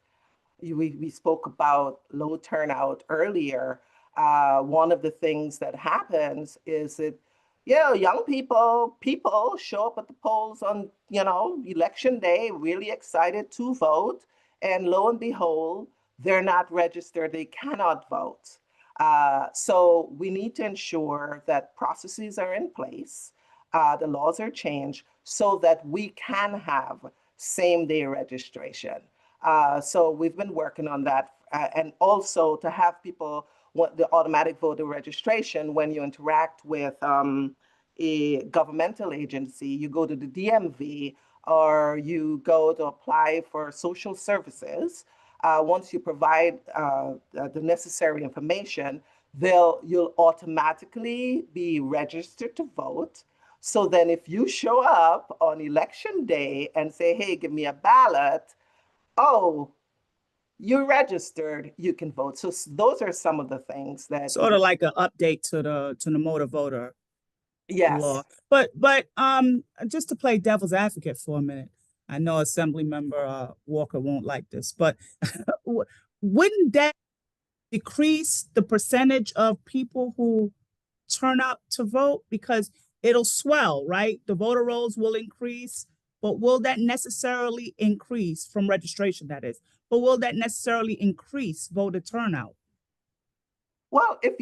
We spoke about low turnout earlier. One of the things that happens is that, young people show up at the polls on, election day, really excited to vote. And lo and behold, they're not registered, they cannot vote. So we need to ensure that processes are in place, the laws are changed so that we can have same-day registration. So we've been working on that, and also to have people want the automatic voter registration when you interact with a governmental agency. You go to the DMV or you go to apply for social services. Once you provide the necessary information, you'll automatically be registered to vote. So then if you show up on election day and say, hey, give me a ballot, oh, you're registered, you can vote. So those are some of the things that Sort of like an update to the motor voter yes. law. But just to play devil's advocate for a minute, I know Assemblymember Walker won't like this, but wouldn't that decrease the percentage of people who turn out to vote? Because it'll swell, right? The voter rolls will increase, but will that necessarily increase from registration, that is? But will that necessarily increase voter turnout? Well, if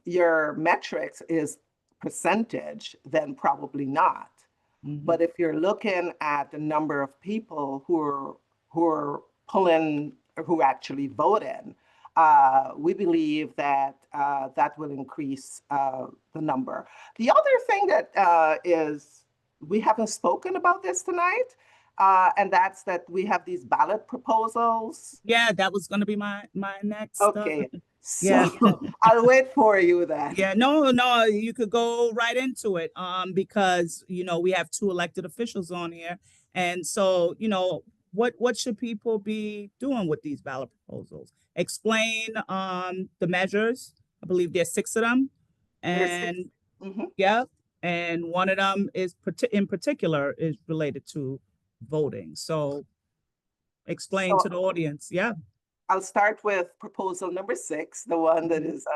your metrics is percentage, then probably not. But if you're looking at the number of people who are pulling, who actually voted, we believe that that will increase the number. The other thing that is, we haven't spoken about this tonight, and that's that we have these ballot proposals. Yeah, that was going to be my next. Okay, so Yeah. I'll wait for you then. Yeah, no, you could go right into it. Because we have 2 elected officials on here, and so what should people be doing with these ballot proposals? Explain the measures. I believe there's 6 of them, and yeah, and one of them is in particular is related to voting. So explain to the audience. Yeah. I'll start with proposal number 6, the one that is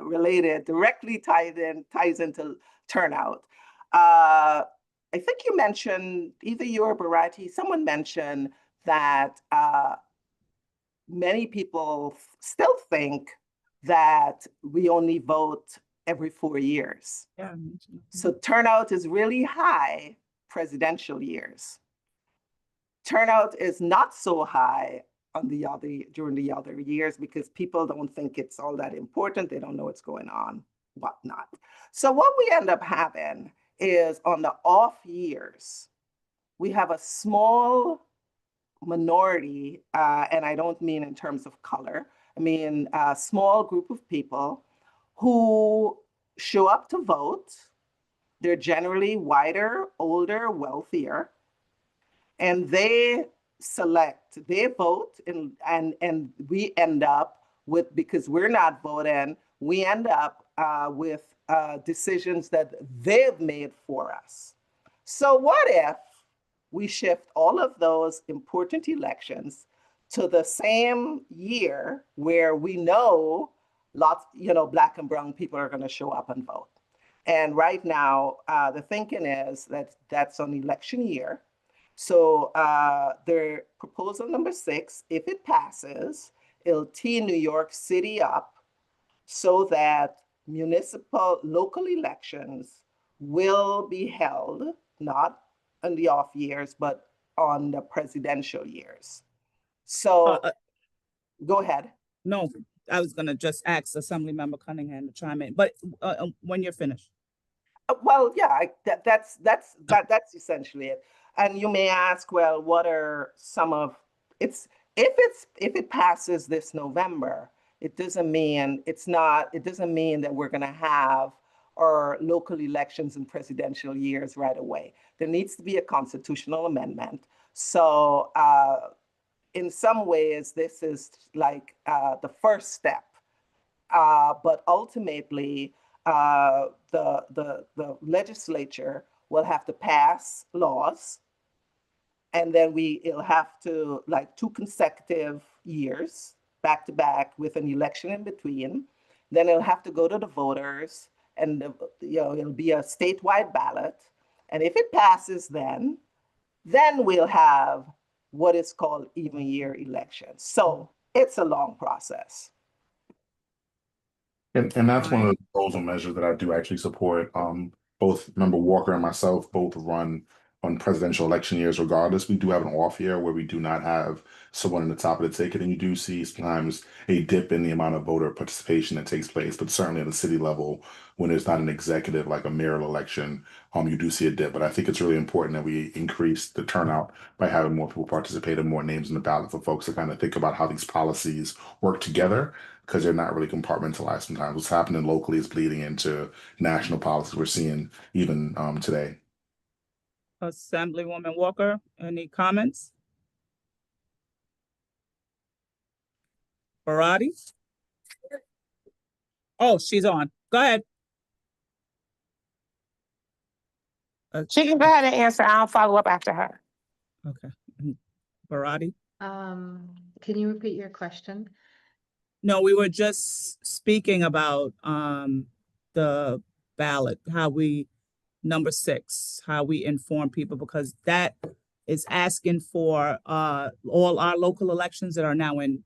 related, directly ties into turnout. I think you mentioned, either you or Bharati, someone mentioned that many people still think that we only vote every 4 years. Yeah. So turnout is really high presidential years. Turnout is not so high during the other years because people don't think it's all that important. They don't know what's going on, whatnot. So what we end up having is on the off years, we have a small minority, and I don't mean in terms of color, I mean a small group of people who show up to vote. They're generally whiter, older, wealthier, and they vote, and we end up with, because we're not voting, we end up with decisions that they've made for us. So what if we shift all of those important elections to the same year where we know Black and brown people are going to show up and vote? And right now, the thinking is that that's on election year. So their proposal number 6, if it passes, it'll tee New York City up so that local elections will be held, not in the off years, but on the presidential years. So go ahead. No, I was going to just ask Assemblymember Cunningham to chime in, but when you're finished. Well, yeah, that's essentially it. And you may ask, well, what are some of if it passes this November, it doesn't mean that we're going to have our local elections and presidential years right away. There needs to be a constitutional amendment. So in some ways, this is like the first step. But ultimately, the legislature will have to pass laws, and then it'll have to, like, 2 consecutive years back to back with an election in between. Then it'll have to go to the voters, and it'll be a statewide ballot. And if it passes, then we'll have what is called even year elections. So it's a long process. And that's one of the proposal measures that I do actually support. both Member Walker and myself both run on presidential election years regardless. We do have an off year where we do not have someone in the top of the ticket, and you do see sometimes a dip in the amount of voter participation that takes place. But certainly at the city level, when there's not an executive like a mayoral election, you do see a dip. But I think it's really important that we increase the turnout by having more people participate and more names in the ballot for folks to kind of think about how these policies work together, because they're not really compartmentalized sometimes. What's happening locally is bleeding into national policies we're seeing even today. Assemblywoman Walker, any comments? Barati? Oh, she's on. Go ahead. She can go ahead and answer. I'll follow up after her. Okay. Barati? Can you repeat your question? No, we were just speaking about the ballot, how we, number 6, how we inform people, because that is asking for all our local elections that are now in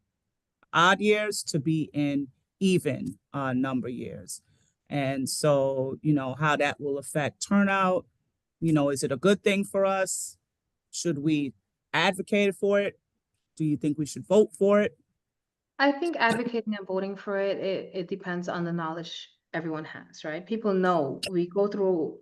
odd years to be in even number years. And so, you know, how that will affect turnout. You know, is it a good thing for us? Should we advocate for it? Do you think we should vote for it? I think advocating and voting for it depends on the knowledge everyone has, right? People know we go through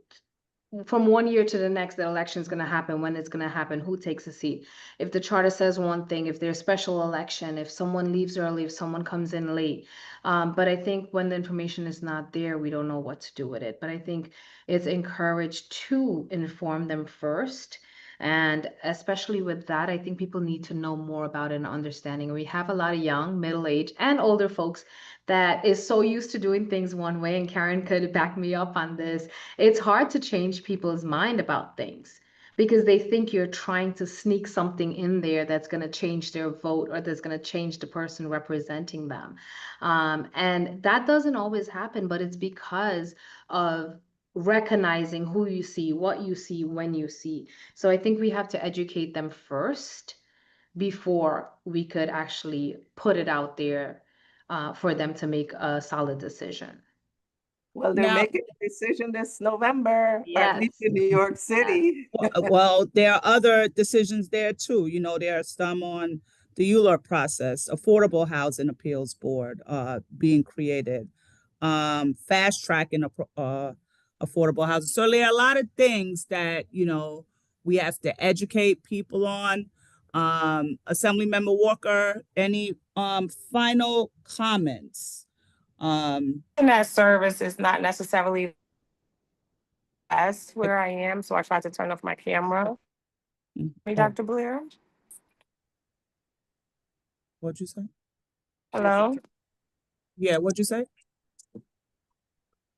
from one year to the next, the election is going to happen, when it's going to happen, who takes a seat. If the charter says one thing, if there's special election, if someone leaves early, if someone comes in late. But I think when the information is not there, we don't know what to do with it. But I think it's encouraged to inform them first. And especially with that, I think people need to know more about it and understanding. We have a lot of young, middle-aged, and older folks that is so used to doing things one way, and Karen could back me up on this. It's hard to change people's mind about things because they think you're trying to sneak something in there that's going to change their vote or that's going to change the person representing them. And that doesn't always happen, but it's because of recognizing who you see, what you see, when you see. So I think we have to educate them first before we could actually put it out there for them to make a solid decision. Well, they're Now, making a decision this November, or at least Yes. in New York City. well, there are other decisions there too. You know, there are some on the Euler process, Affordable Housing Appeals Board being created, fast tracking affordable housing. So there are a lot of things that, you know, we have to educate people on. Assemblymember Walker, any final comments? And that service is not necessarily best where I am, so I tried to turn off my camera. Hey, Dr. Blair. What'd you say? Hello. Yeah, what'd you say?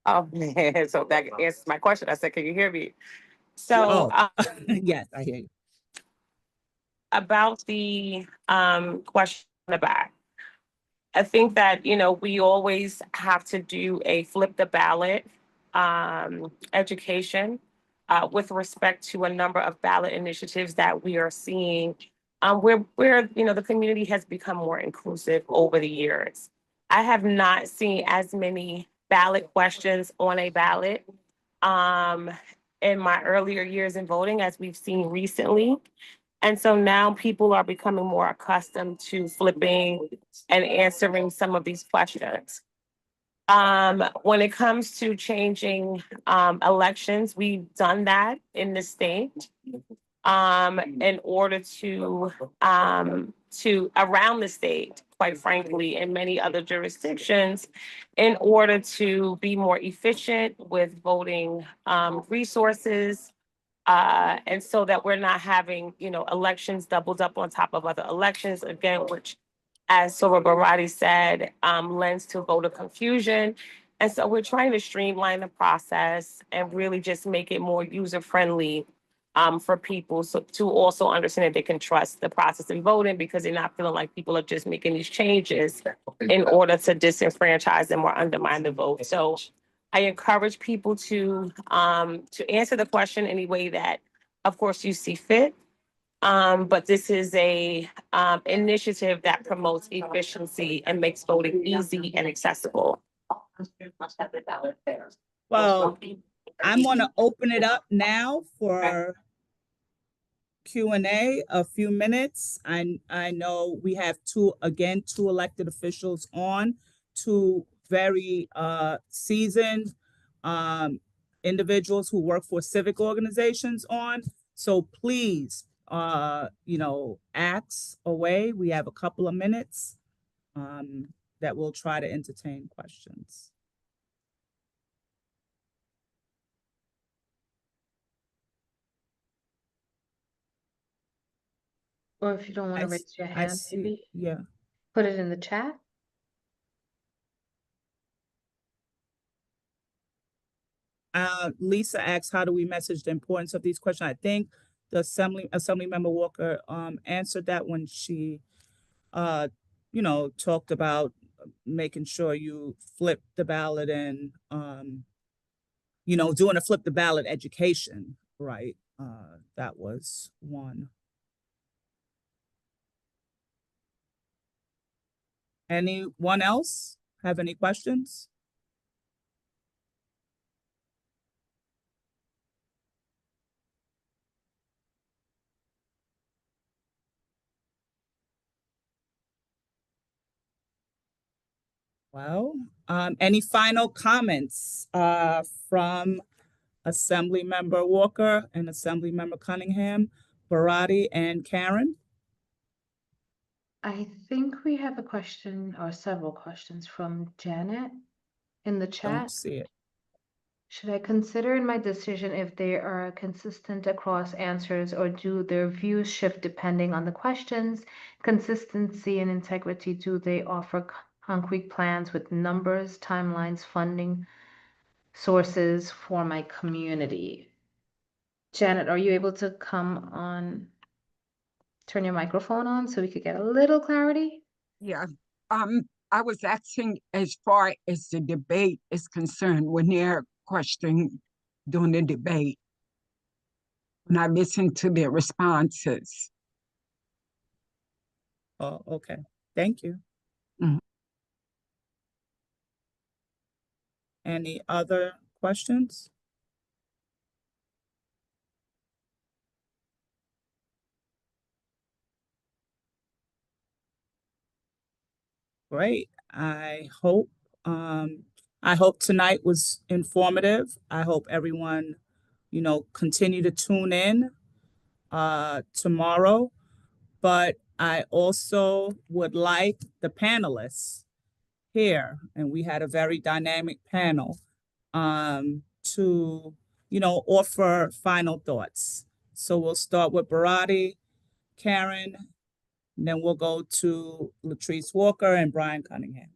Oh man, so that answers my question. I said, can you hear me? So Yes, I hear you. about the question in the back. I think that, you know, we always have to do a flip the ballot education with respect to a number of ballot initiatives that we are seeing where, you know, the community has become more inclusive over the years. I have not seen as many ballot questions on a ballot in my earlier years in voting as we've seen recently. And so now people are becoming more accustomed to flipping and answering some of these questions. When it comes to changing elections, we've done that in the state in order to around the state, quite frankly, in many other jurisdictions, in order to be more efficient with voting resources. And so that we're not having, you know, elections doubled up on top of other elections, again, which, as Sora Barati said, lends to voter confusion. And so we're trying to streamline the process and really just make it more user-friendly for people, so to also understand that they can trust the process of voting, because they're not feeling like people are just making these changes in order to disenfranchise them or undermine the vote. So I encourage people to answer the question any way that, of course, you see fit. But this is a initiative that promotes efficiency and makes voting easy and accessible. Well, I'm going to open it up now for Q&A, a few minutes. I know we have two elected officials on, two very seasoned individuals who work for civic organizations on. So please, ask away. We have a couple of minutes that we'll try to entertain questions. Or if you don't want to raise your hand, maybe Yeah. put it in the chat. Lisa asks, how do we message the importance of these questions? I think the Assembly Member Walker answered that when she talked about making sure you flip the ballot and doing a flip the ballot education, right? That was one. Anyone else have any questions? Well, any final comments from Assembly Member Walker and Assembly Member Cunningham, Barati, and Karen? I think we have a question or several questions from Janet in the chat. Don't see it. Should I consider in my decision if they are consistent across answers, or do their views shift depending on the questions? Consistency and integrity, do they offer concrete plans with numbers, timelines, funding sources for my community? Janet, are you able to come on, turn your microphone on so we could get a little clarity? Yeah. I was asking as far as the debate is concerned, when they're questioning during the debate, when I listened to their responses. Oh, okay. Thank you. Mhm. Any other questions? Great. I hope tonight was informative. I hope everyone, continue to tune in tomorrow. But I also would like the panelists here, and we had a very dynamic panel, to, offer final thoughts. So we'll start with Barati, Karen, and then we'll go to Latrice Walker and Brian Cunningham.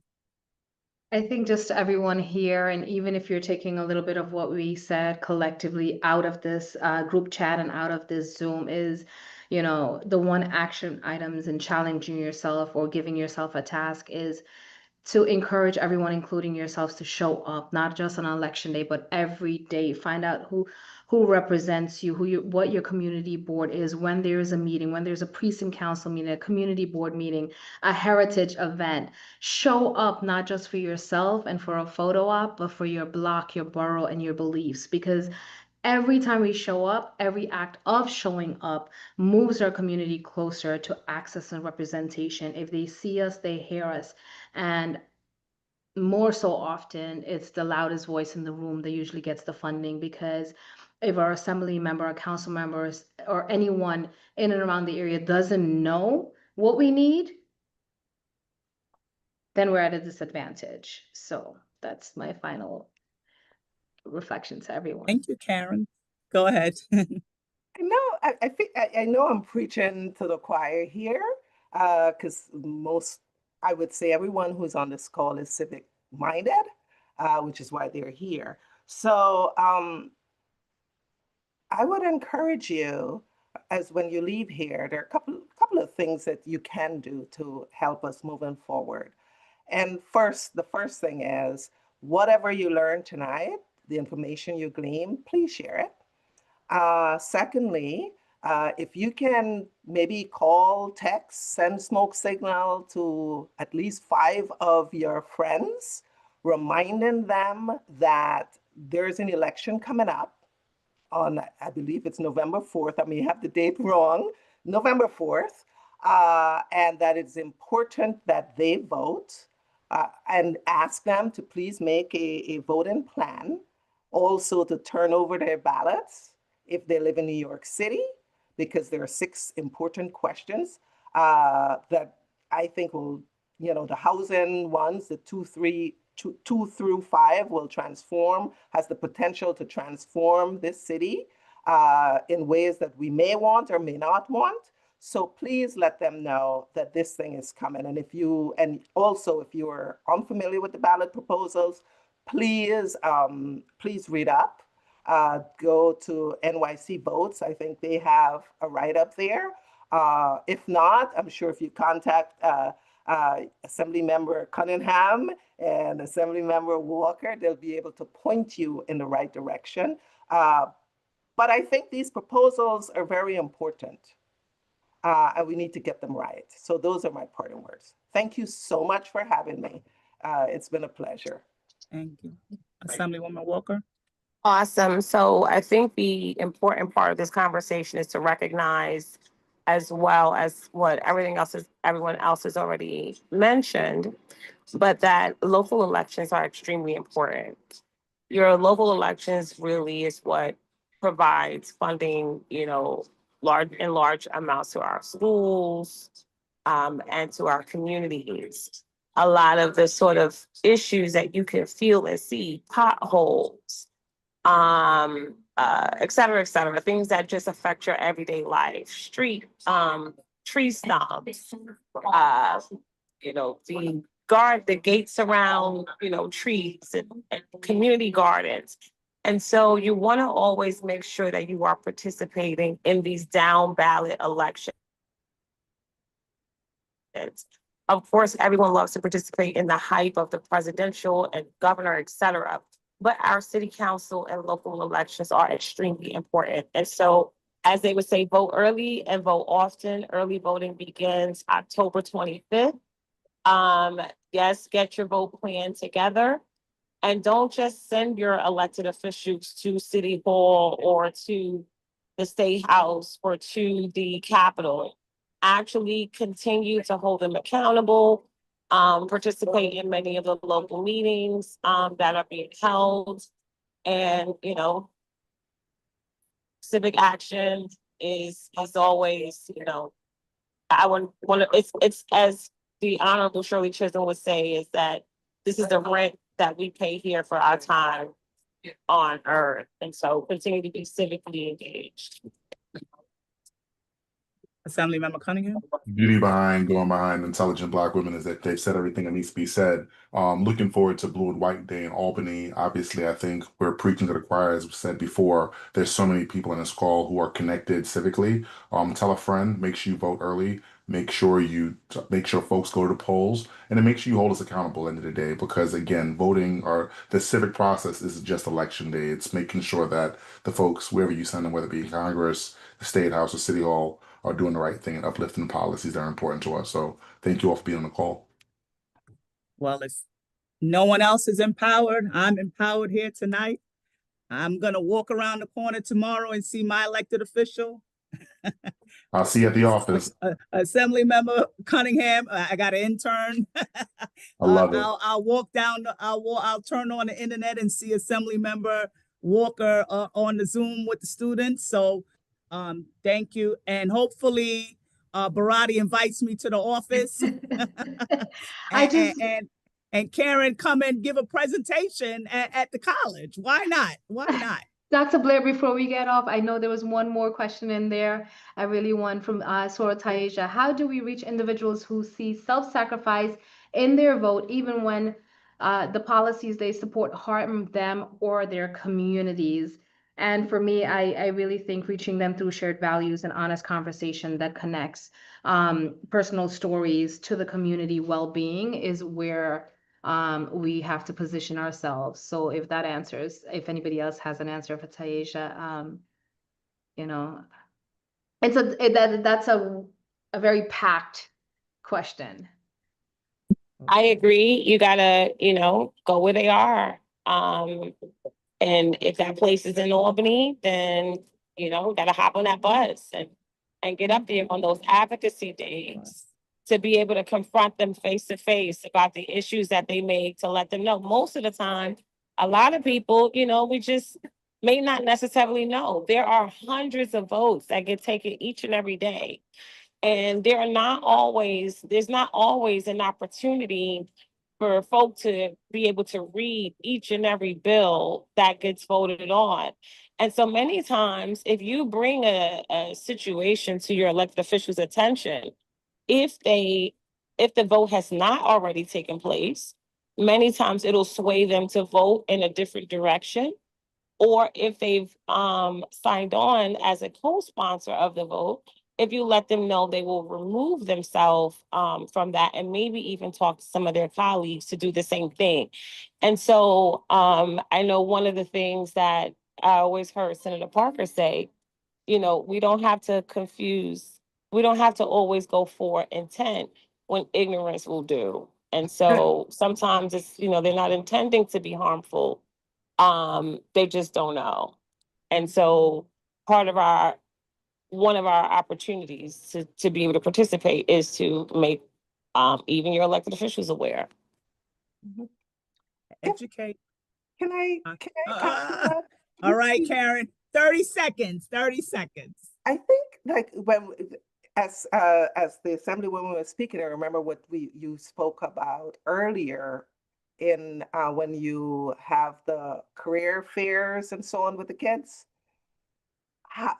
I think just everyone here, and even if you're taking a little bit of what we said collectively out of this group chat and out of this Zoom, is, the one action items and challenging yourself or giving yourself a task is to encourage everyone, including yourselves, to show up, not just on election day, but every day. Find out who represents you, what your community board is, when there is a meeting, when there's a precinct council meeting, a community board meeting, a heritage event. Show up not just for yourself and for a photo op, but for your block, your borough, and your beliefs. Because every time we show up, every act of showing up moves our community closer to access and representation. If they see us, they hear us. And more so often, it's the loudest voice in the room that usually gets the funding, because if our assembly member, our council members, or anyone in and around the area doesn't know what we need, then we're at a disadvantage. So that's my final reflection to everyone. Thank you, Karen. Go ahead. I think I know I'm preaching to the choir here, because I would say everyone who's on this call is civic minded, which is why they're here. So I would encourage you, as when you leave here, there are a couple of things that you can do to help us moving forward. And the first thing is, whatever you learn tonight, the information you glean, please share it. Secondly, if you can maybe call, text, send smoke signal to at least 5 of your friends, reminding them that there's an election coming up on, I believe it's November 4th. I may have the date wrong, November 4th, and that it's important that they vote, and ask them to please make a voting plan, also to turn over their ballots if they live in New York City, because there are 6 important questions that I think will, the housing ones, the 2 through 5 will has the potential to transform this city in ways that we may want or may not want. So please let them know that this thing is coming. And also if you are unfamiliar with the ballot proposals, please read up. Go to NYC Votes. I think they have a write-up there. If not, I'm sure if you contact Assemblymember Cunningham and Assemblymember Walker, they'll be able to point you in the right direction. But I think these proposals are very important, and we need to get them right. So those are my parting words. Thank you so much for having me. It's been a pleasure. Thank you. Assemblywoman Walker. Awesome. So I think the important part of this conversation is to recognize, as well as what everyone else has already mentioned, but that local elections are extremely important. Your local elections really is what provides funding, large amounts to our schools, and to our communities. A lot of the sort of issues that you can feel and see, potholes, et cetera, things that just affect your everyday life, tree stumps, the gates around, trees and community gardens. And so you want to always make sure that you are participating in these down ballot elections. Of course, everyone loves to participate in the hype of the presidential and governor, et cetera. But our city council and local elections are extremely important. And so, as they would say, vote early and vote often. Early voting begins October 25th. Yes, get your vote plan together. And don't just send your elected officials to City Hall or to the State House or to the Capitol. Actually continue to hold them accountable, participate in many of the local meetings that are being held. And, civic action is always, I want to, it's as the Honorable Shirley Chisholm would say, is that this is the rent that we pay here for our time on earth. And so continue to be civically engaged. Assemblymember Cunningham. Beauty behind going behind intelligent Black women is that they've said everything that needs to be said. Looking forward to Blue and White Day in Albany. Obviously, I think we're preaching to the choir, as we said before. There's so many people in this call who are connected civically. Tell a friend, make sure you vote early. Make sure folks go to the polls, and then make sure you hold us accountable at the end of the day, because again, voting or the civic process isn't just election day. It's making sure that the folks, wherever you send them, whether it be Congress, the State House, or City Hall, are doing the right thing and uplifting the policies that are important to us. So thank you all for being on the call. Well, if no one else is empowered, I'm empowered here tonight. I'm going to walk around the corner tomorrow and see my elected official. I'll see you at the office. Assemblymember Cunningham, I got an intern. I love it. I'll walk down, I'll turn on the internet and see Assemblymember Walker on the Zoom with the students. So thank you. And hopefully Barati invites me to the office. And Karen, come and give a presentation at the college. Why not? Why not? Dr. Blair, before we get off, I know there was one more question in there. I really want from Sora Taisha. How do we reach individuals who see self-sacrifice in their vote, even when the policies they support harm them or their communities? And for me, I really think reaching them through shared values and honest conversation that connects personal stories to the community well-being is where we have to position ourselves. So if that answers, if anybody else has an answer for Taisha, that's a very packed question. I agree. You gotta, go where they are. And if that place is in Albany, then, we got to hop on that bus and get up there on those advocacy days to be able to confront them face to face about the issues that they make, to let them know. Most of the time, a lot of people, we just may not necessarily know. There are hundreds of votes that get taken each and every day. And there's not always an opportunity for folk to be able to read each and every bill that gets voted on. And so many times, if you bring a situation to your elected officials' attention, if the vote has not already taken place, many times it'll sway them to vote in a different direction. Or if they've signed on as a co-sponsor of the vote, if you let them know, they will remove themselves from that and maybe even talk to some of their colleagues to do the same thing. And so I know one of the things that I always heard Senator Parker say, we don't have to always go for intent when ignorance will do. And so sometimes it's, they're not intending to be harmful. They just don't know. And so one of our opportunities to be able to participate is to make even your elected officials aware. Educate. Can I comment? All right, Karen, 30 seconds, 30 seconds. I think like as the Assemblywoman was speaking, I remember what you spoke about earlier in when you have the career fairs and so on with the kids. How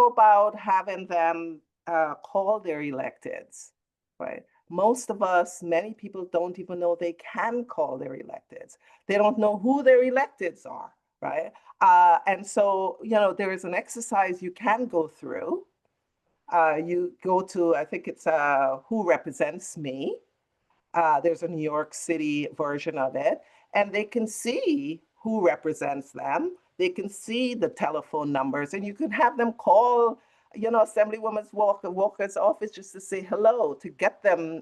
about having them call their electeds, right? Most of us, many people don't even know they can call their electeds. They don't know who their electeds are, right? And so, there is an exercise you can go through. You go to, I think it's Who Represents Me. There's a New York City version of it, and they can see who represents them. They can see the telephone numbers, and you can have them call, Assemblywoman Walker's office just to say hello, to get them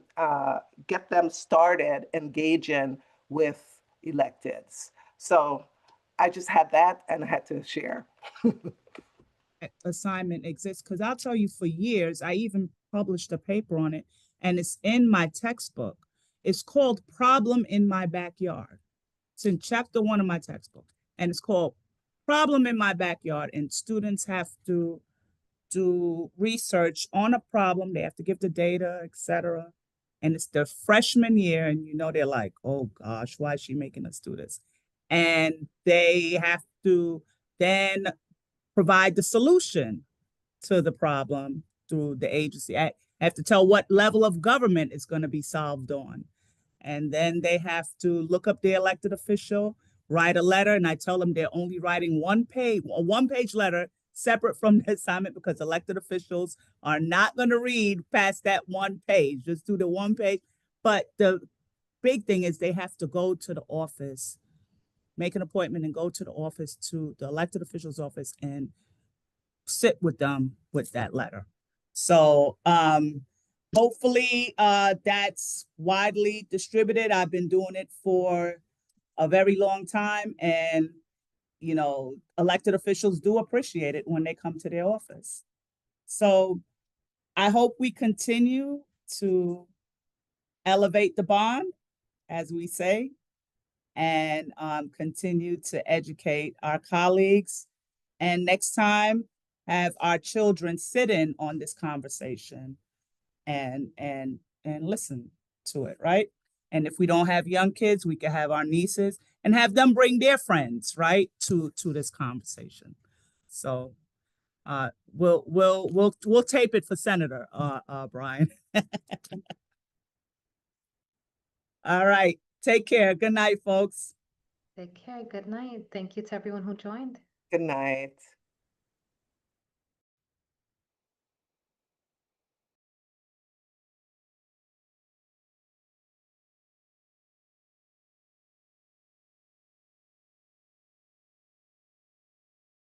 started engaging with electeds. So I just had that and I had to share. Assignment exists because I'll tell you, for years, I even published a paper on it, and it's in my textbook. It's called Problem in My Backyard. It's in chapter 1 of my textbook, and it's called Problem in My Backyard. And students have to do research on a problem. They have to give the data, etc. And it's their freshman year, and they're like, oh gosh, why is she making us do this? And they have to then provide the solution to the problem through the agency. I have to tell what level of government it's going to be solved on. And then they have to look up their elected official, write a letter, and I tell them they're only writing a one-page letter separate from the assignment, because elected officials are not going to read past that one page. Just do the one page. But the big thing is they have to go to the office, make an appointment and go to the office, to the elected official's office, and sit with them with that letter. So hopefully that's widely distributed. I've been doing it for a very long time, and elected officials do appreciate it when they come to their office. So I hope we continue to elevate the bond, as we say, and continue to educate our colleagues. And next time, have our children sit in on this conversation and listen to it, right? And if we don't have young kids, we can have our nieces and have them bring their friends, right, to this conversation. So we'll tape it for Senator Brian. All right. Take care. Good night, folks. Take care. Good night. Thank you to everyone who joined. Good night.